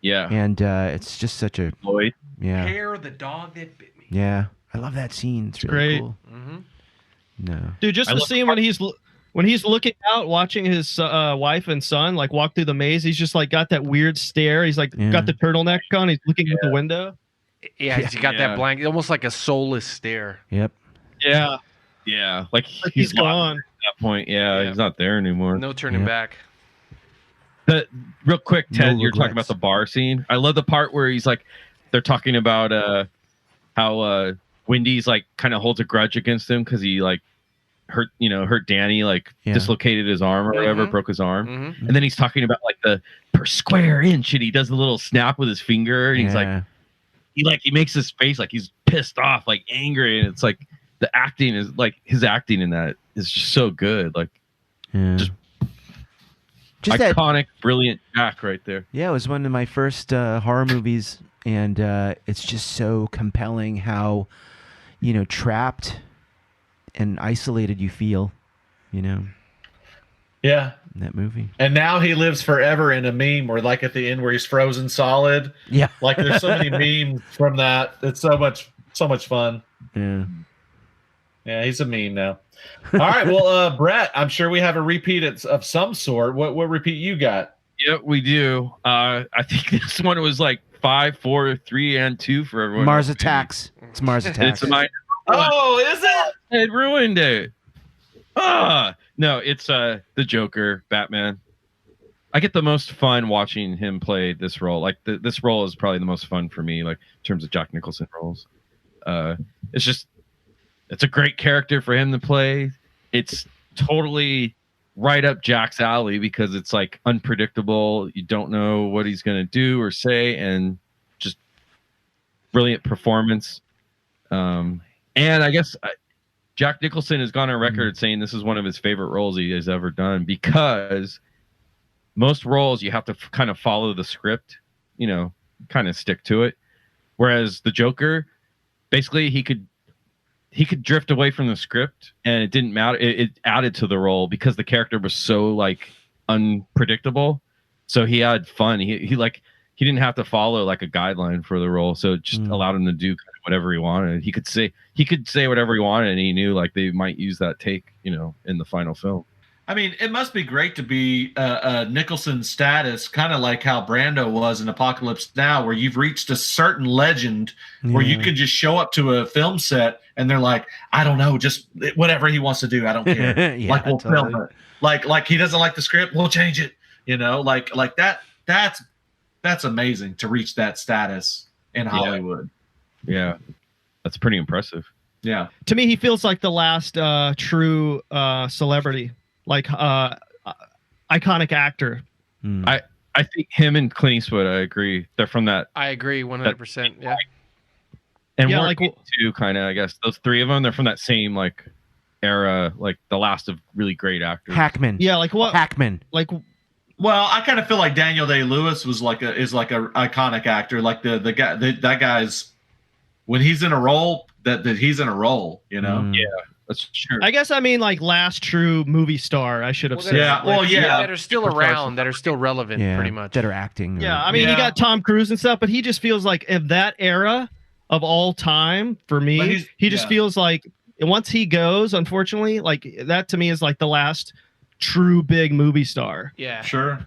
Yeah. And it's just such a Lloyd. yeah. Hair, the dog that bit me. Yeah, I love that scene. It's really great. cool. Mm-hmm. No, Dude, just the scene when he's looking out, watching his wife and son like walk through the maze. He's just like got that weird stare. He's like got the turtleneck on. He's looking out the window. Yeah, he's got that blank, almost like a soulless stare. Yep. Yeah. Yeah. Like he's gone. At that point. Yeah, he's not there anymore. No turning back. Real quick, Ted, No you're talking regrets. about the bar scene. I love the part where he's like, they're talking about how Wendy's like kind of holds a grudge against him because he like hurt Danny, like dislocated his arm or whatever, broke his arm. Mm-hmm. And then he's talking about like the per square inch, and he does a little snap with his finger, and he's like, he makes his face like he's pissed off, like angry, and it's like the acting is like his acting in that is just so good, like just iconic, brilliant Jack right there. Yeah, it was one of my first horror movies, and it's just so compelling how, trapped and isolated you feel, Yeah. in that movie. And now he lives forever in a meme where, like, at the end where he's frozen solid. Yeah. Like, there's so many memes from that. It's so much fun. Yeah. Yeah, he's a meme now. All right. Well, Brett, I'm sure we have a repeat of some sort. What repeat you got? Yeah, we do. I think this one was like 5, 4, 3, and 2 for everyone. Mars Attacks. It's Mars Attacks. It's my. Oh, is it? It ruined it. No, it's the Joker, Batman. I get the most fun watching him play this role. Like this role is probably the most fun for me, like in terms of Jack Nicholson roles. It's a great character for him to play. It's totally right up Jack's alley because it's like unpredictable. You don't know what he's going to do or say, and just brilliant performance. And I guess Jack Nicholson has gone on record saying this is one of his favorite roles he has ever done because most roles you have to kind of follow the script, kind of stick to it. Whereas the Joker, basically he could drift away from the script and it didn't matter. It added to the role because the character was so like unpredictable. So he had fun. He didn't have to follow like a guideline for the role. So it just allowed him to do kind of whatever he wanted. He could say whatever he wanted, and he knew like they might use that take, in the final film. I mean, it must be great to be Nicholson status, kind of like how Brando was in Apocalypse Now, where you've reached a certain legend where you can just show up to a film set and they're like, I don't know, just whatever he wants to do, I don't care. Yeah, we'll totally. film it. Like he doesn't like the script, we'll change it. Like that. That's amazing to reach that status in Hollywood. Yeah, that's pretty impressive. Yeah. To me, he feels like the last true celebrity, like iconic actor. I think him and Clint Eastwood, I agree. They're from that. I agree 100%. Yeah. And Yeah, like too, kind of. I guess those three of them, they're from that same like era, like the last of really great actors. Hackman. Yeah, like what? Hackman. Like, Well, I kind of feel like Daniel Day-Lewis is like a iconic actor. Like the guy that guy's when he's in a role that he's in a role. Yeah, that's true. I guess I mean like last true movie star. I should have said. Yeah. Well, yeah. That are still around, that are still relevant, pretty much. That are acting. Yeah, I mean, you got Tom Cruise and stuff, but he just feels like in that era of all time for me, he just feels like once he goes, unfortunately, like that to me is like the last true big movie star. Yeah. Sure.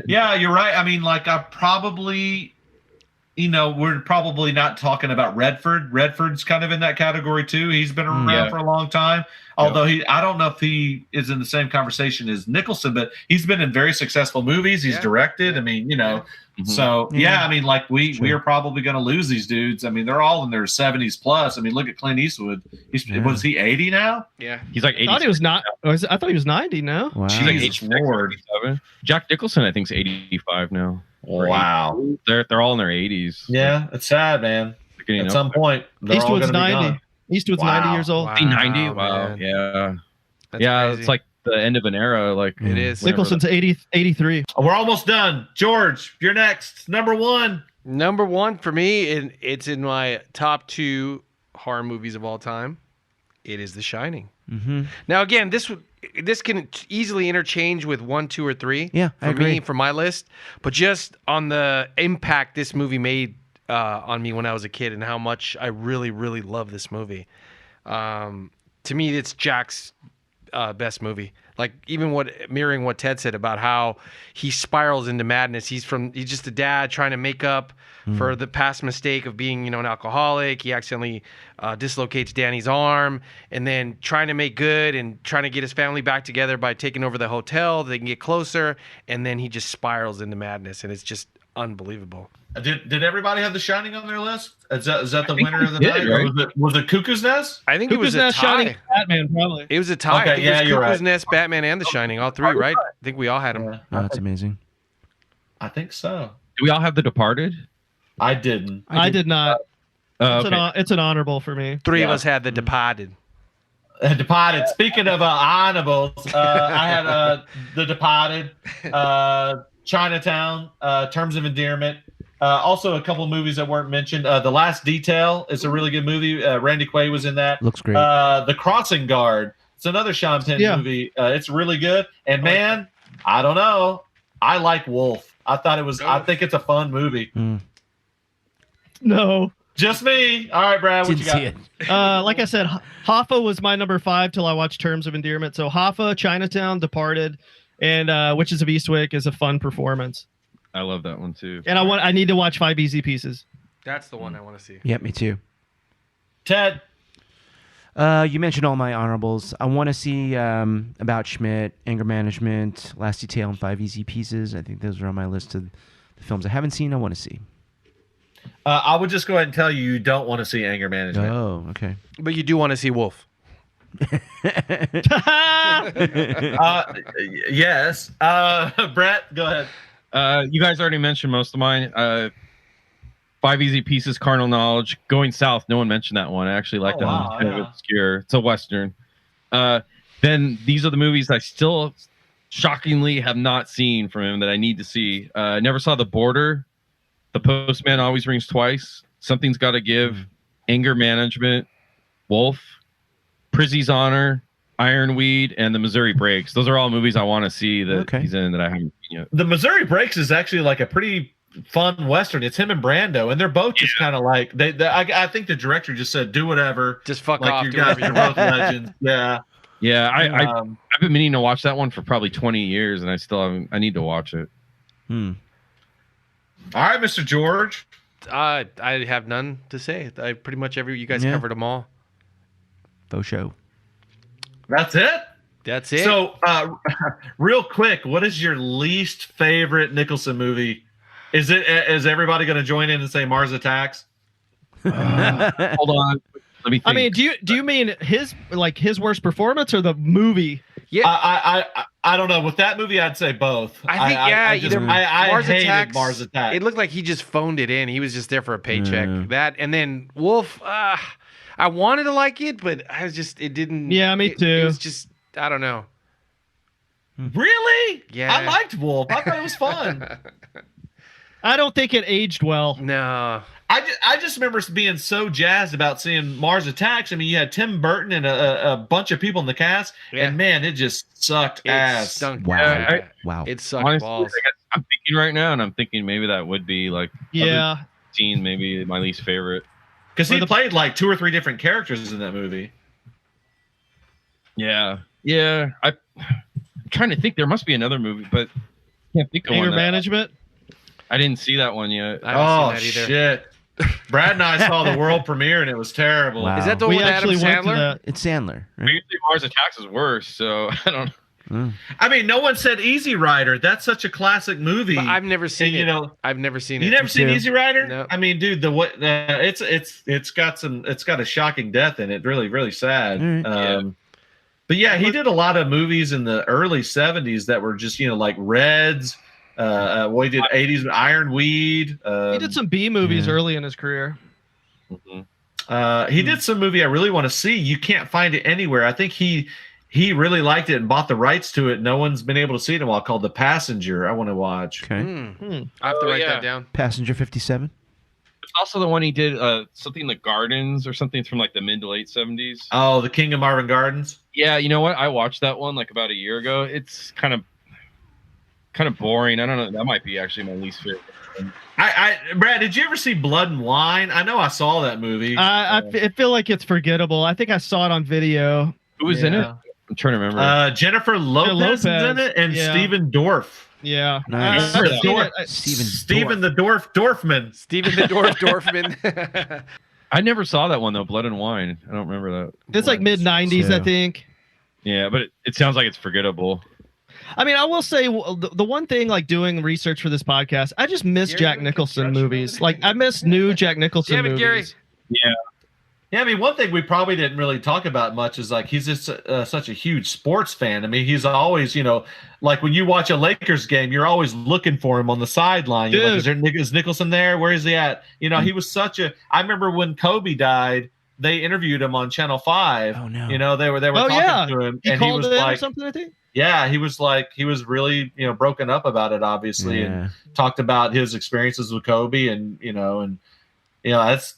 Yeah, you're right. I mean, like I probably, we're probably not talking about Redford. Redford's kind of in that category too. He's been around for a long time. Although I don't know if he is in the same conversation as Nicholson, but he's been in very successful movies. He's directed. I mean, so I mean, like we are probably going to lose these dudes. I mean, they're all in their 70s plus. I mean, look at Clint Eastwood. Was he 80 now? Yeah, he's like 80. I thought he was not. I thought he was 90 now. Wow. She's like Jesus 86, Lord. 87. Jack Nicholson, I think, is 85 now. Wow. They're all in their 80s. Yeah, it's sad, man. At some point, they're all Eastwood's gonna be 90. gone. Eastwood's 90 years old. 90. Wow, Wow. man. Yeah. That's Yeah. crazy. It's like the end of an era. Like It is. Nicholson's 83. We're almost done. George, you're next. Number one. Number one for me, and it's in my top 2 horror movies of all time. It is The Shining. Mm-hmm. Now, again, this can easily interchange with 1, 2, or 3. Yeah, I for agree. me, for my list. But just on the impact this movie made on me when I was a kid, and how much I really, really love this movie. To me, it's Jack's best movie. Like, even mirroring what Ted said about how he spirals into madness. He's just a dad trying to make up for the past mistake of being, an alcoholic. He accidentally dislocates Danny's arm, and then trying to make good and trying to get his family back together by taking over the hotel. They can get closer, and then he just spirals into madness, and it's just unbelievable. Did everybody have The Shining on their list? Is that the think winner we of the did, night? Or right? was it Cuckoo's Nest? I think Cuckoo's it was a Nest, tie. Shining, Batman, probably. It was a tie. Okay, I think yeah, it was you're Cuckoo's right. Nest, Batman, and The Shining, all 3, right? I think we all had them. Yeah, Oh, that's amazing. I think so. Do we all have The Departed? I didn't. I did not. Okay. It's an honorable for me. 3 of Yeah. us had The Departed. Departed. Speaking of honorables, I had The Departed, Chinatown, Terms of Endearment. Also, a couple of movies that weren't mentioned. The Last Detail is a really good movie. Randy Quaid was in that. Looks great. The Crossing Guard. It's another Sean Penn movie. It's really good. And man, I don't know. I like Wolf. I think it's a fun movie. No. Just me. All right, Brad. What Didn't you see got? it. Like I said, Hoffa was my number 5 till I watched Terms of Endearment. So Hoffa, Chinatown, Departed, and Witches of Eastwick is a fun performance. I love that one too. And I need to watch 5 Easy Pieces. That's the one I want to see. Yep, me too. Ted. You mentioned all my honorables. I want to see About Schmidt, Anger Management, Last Detail, and 5 Easy Pieces. I think those are on my list of the films I haven't seen. I want to see. I would just go ahead and tell you don't want to see Anger Management. Oh, okay. But you do want to see Wolf. Yes. Brett, go ahead. You guys already mentioned most of mine. 5 Easy Pieces, Carnal Knowledge, Going South. No one mentioned that one. I actually like that one. It's kind of obscure. It's a Western. Then these are the movies I still shockingly have not seen from him that I need to see. I never saw The Border, The Postman Always Rings Twice, Something's Gotta Give, Anger Management, Wolf, Prizzy's Honor, Ironweed, and The Missouri Breaks. Those are all movies I want to see that he's in that I haven't seen yet. The Missouri Breaks is actually like a pretty fun Western. It's him and Brando, and they're both just kind of like I think the director just said, "Do whatever, just fuck like off." You guys are both legends." Yeah, yeah. I've been meaning to watch that one for probably 20 years, and I still haven't. I need to watch it. All right, Mr. George. I have none to say. I pretty much you guys covered them all. Faux show. That's it. That's it. So, real quick, what is your least favorite Nicholson movie? Is everybody going to join in and say Mars Attacks? Hold on. Let me think. I mean, do you mean his worst performance or the movie? Yeah, I don't know. With that movie, I'd say both. I think either Mars hated Attacks. Mars Attacks. It looked like he just phoned it in. He was just there for a paycheck. That and then Wolf. I wanted to like it, but it didn't. Yeah, me too. It was just, I don't know. Really? Yeah. I liked Wolf. I thought it was fun. I don't think it aged well. No. I just remember being so jazzed about seeing Mars Attacks. I mean, you had Tim Burton and a bunch of people in the cast, and man, it just sucked ass. Stunk. Wow. Wow. It sucked Honestly, balls. I'm thinking right now, and I'm thinking maybe that would be like scene, maybe my least favorite. Because he played like 2 or 3 different characters in that movie. Yeah. I'm trying to think. There must be another movie, but I can't think of Anger one. Management. I didn't see that one yet. I haven't seen that either. Shit! Brad and I saw the world premiere, and it was terrible. Wow. Is that the one with Adam Sandler? It's Sandler. Right? Usually Mars Attacks is worse, so I don't know. I mean, no one said Easy Rider. That's such a classic movie. But I've never seen it. You know, I've never seen it. You never seen Easy Rider? No. I mean, dude, it's got a shocking death in it. Really, really sad. But yeah, he did a lot of movies in the early 70s that were just like Reds. He did 80s Ironweed. He did some B movies early in his career. He did some movie I really want to see. You can't find it anywhere. I think he he really liked it and bought the rights to it. No one's been able to see it in a while. Called The Passenger. I want to watch. Okay. I have to write yeah. that down. Passenger 57. It's also the one he did something in the Gardens or something from like the mid to late 70s. Oh, The King of Marvin Gardens. Yeah, you know what? I watched that one like about a year ago. It's kind of boring. I don't know. That might be actually my least favorite one. Brad, did you ever see Blood and Wine? I know I saw that movie. I feel like it's forgettable. I think I saw it on video. Who was in it? I'm trying to remember. Jennifer Lopez is in it, and Stephen Dorff. Yeah. Nice. I've seen it. Stephen the Dorfman. Stephen the Dorfman. I never saw that one though. Blood and Wine. I don't remember that. It's like mid 90s, I So- think. Yeah, but it sounds like it's forgettable. I mean, I will say the one thing, like doing research for this podcast, I just miss Gary, Jack doing Nicholson construction movies. over Like I miss new Jack Nicholson Damn it, movies. Gary. Yeah. Yeah, I mean, one thing we probably didn't really talk about much is like he's just such a huge sports fan. I mean, he's always, like when you watch a Lakers game, you're always looking for him on the sideline. You're like, is Nicholson there? Where is he at? He was such a. I remember when Kobe died, they interviewed him on Channel 5. Oh no. They were talking to him, He and he called was it like, or something, I think. yeah, he was really broken up about it, obviously, and talked about his experiences with Kobe, and that's.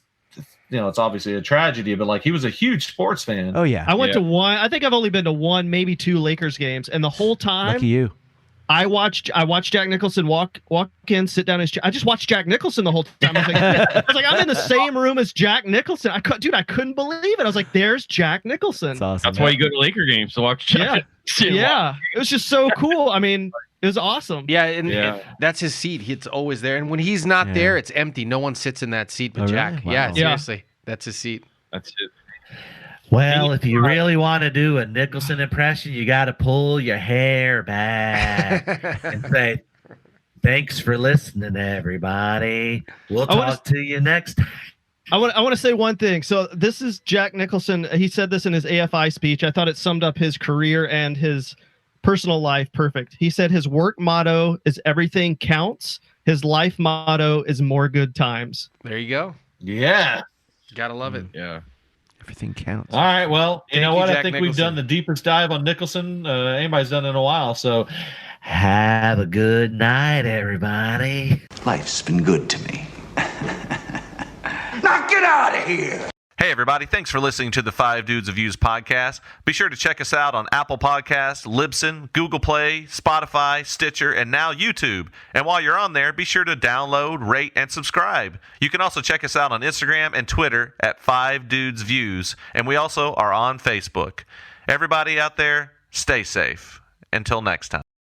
It's obviously a tragedy, but like he was a huge sports fan. Oh yeah. I went to one. I think I've only been to one, maybe two Lakers games, and the whole time Lucky you. I watched Jack Nicholson walk in, sit down his chair. I just watched Jack Nicholson the whole time. I was like, I'm in the same room as Jack Nicholson. I couldn't believe it. I was like, there's Jack Nicholson. That's awesome. That's why you go to Laker games to watch. Yeah, it was just so cool. I mean, it was awesome. Yeah, and that's his seat. It's always there. And when he's not there, it's empty. No one sits in that seat but Oh, Jack. really? Wow. Yeah, seriously. That's his seat. That's it. Well, if you really want to do a Nicholson impression, you got to pull your hair back and say, "Thanks for listening, everybody. We'll talk to you next time." I want to say one thing. So this is Jack Nicholson. He said this in his AFI speech. I thought it summed up his career and his personal life perfect. He said his work motto is everything counts. His life motto is more good times. There you go. Yeah. Gotta love it. Yeah. Everything counts. All right. Well, you know you, what? I Jack think we've Nicholson. done the deepest dive on Nicholson anybody's done in a while. So Have a good night, everybody. Life's been good to me. Now get out of here! Hey everybody, thanks for listening to the 5 Dudes of Views podcast. Be sure to check us out on Apple Podcasts, Libsyn, Google Play, Spotify, Stitcher, and now YouTube. And while you're on there, be sure to download, rate, and subscribe. You can also check us out on Instagram and Twitter at 5 Dudes Views, and we also are on Facebook. Everybody out there, stay safe. Until next time.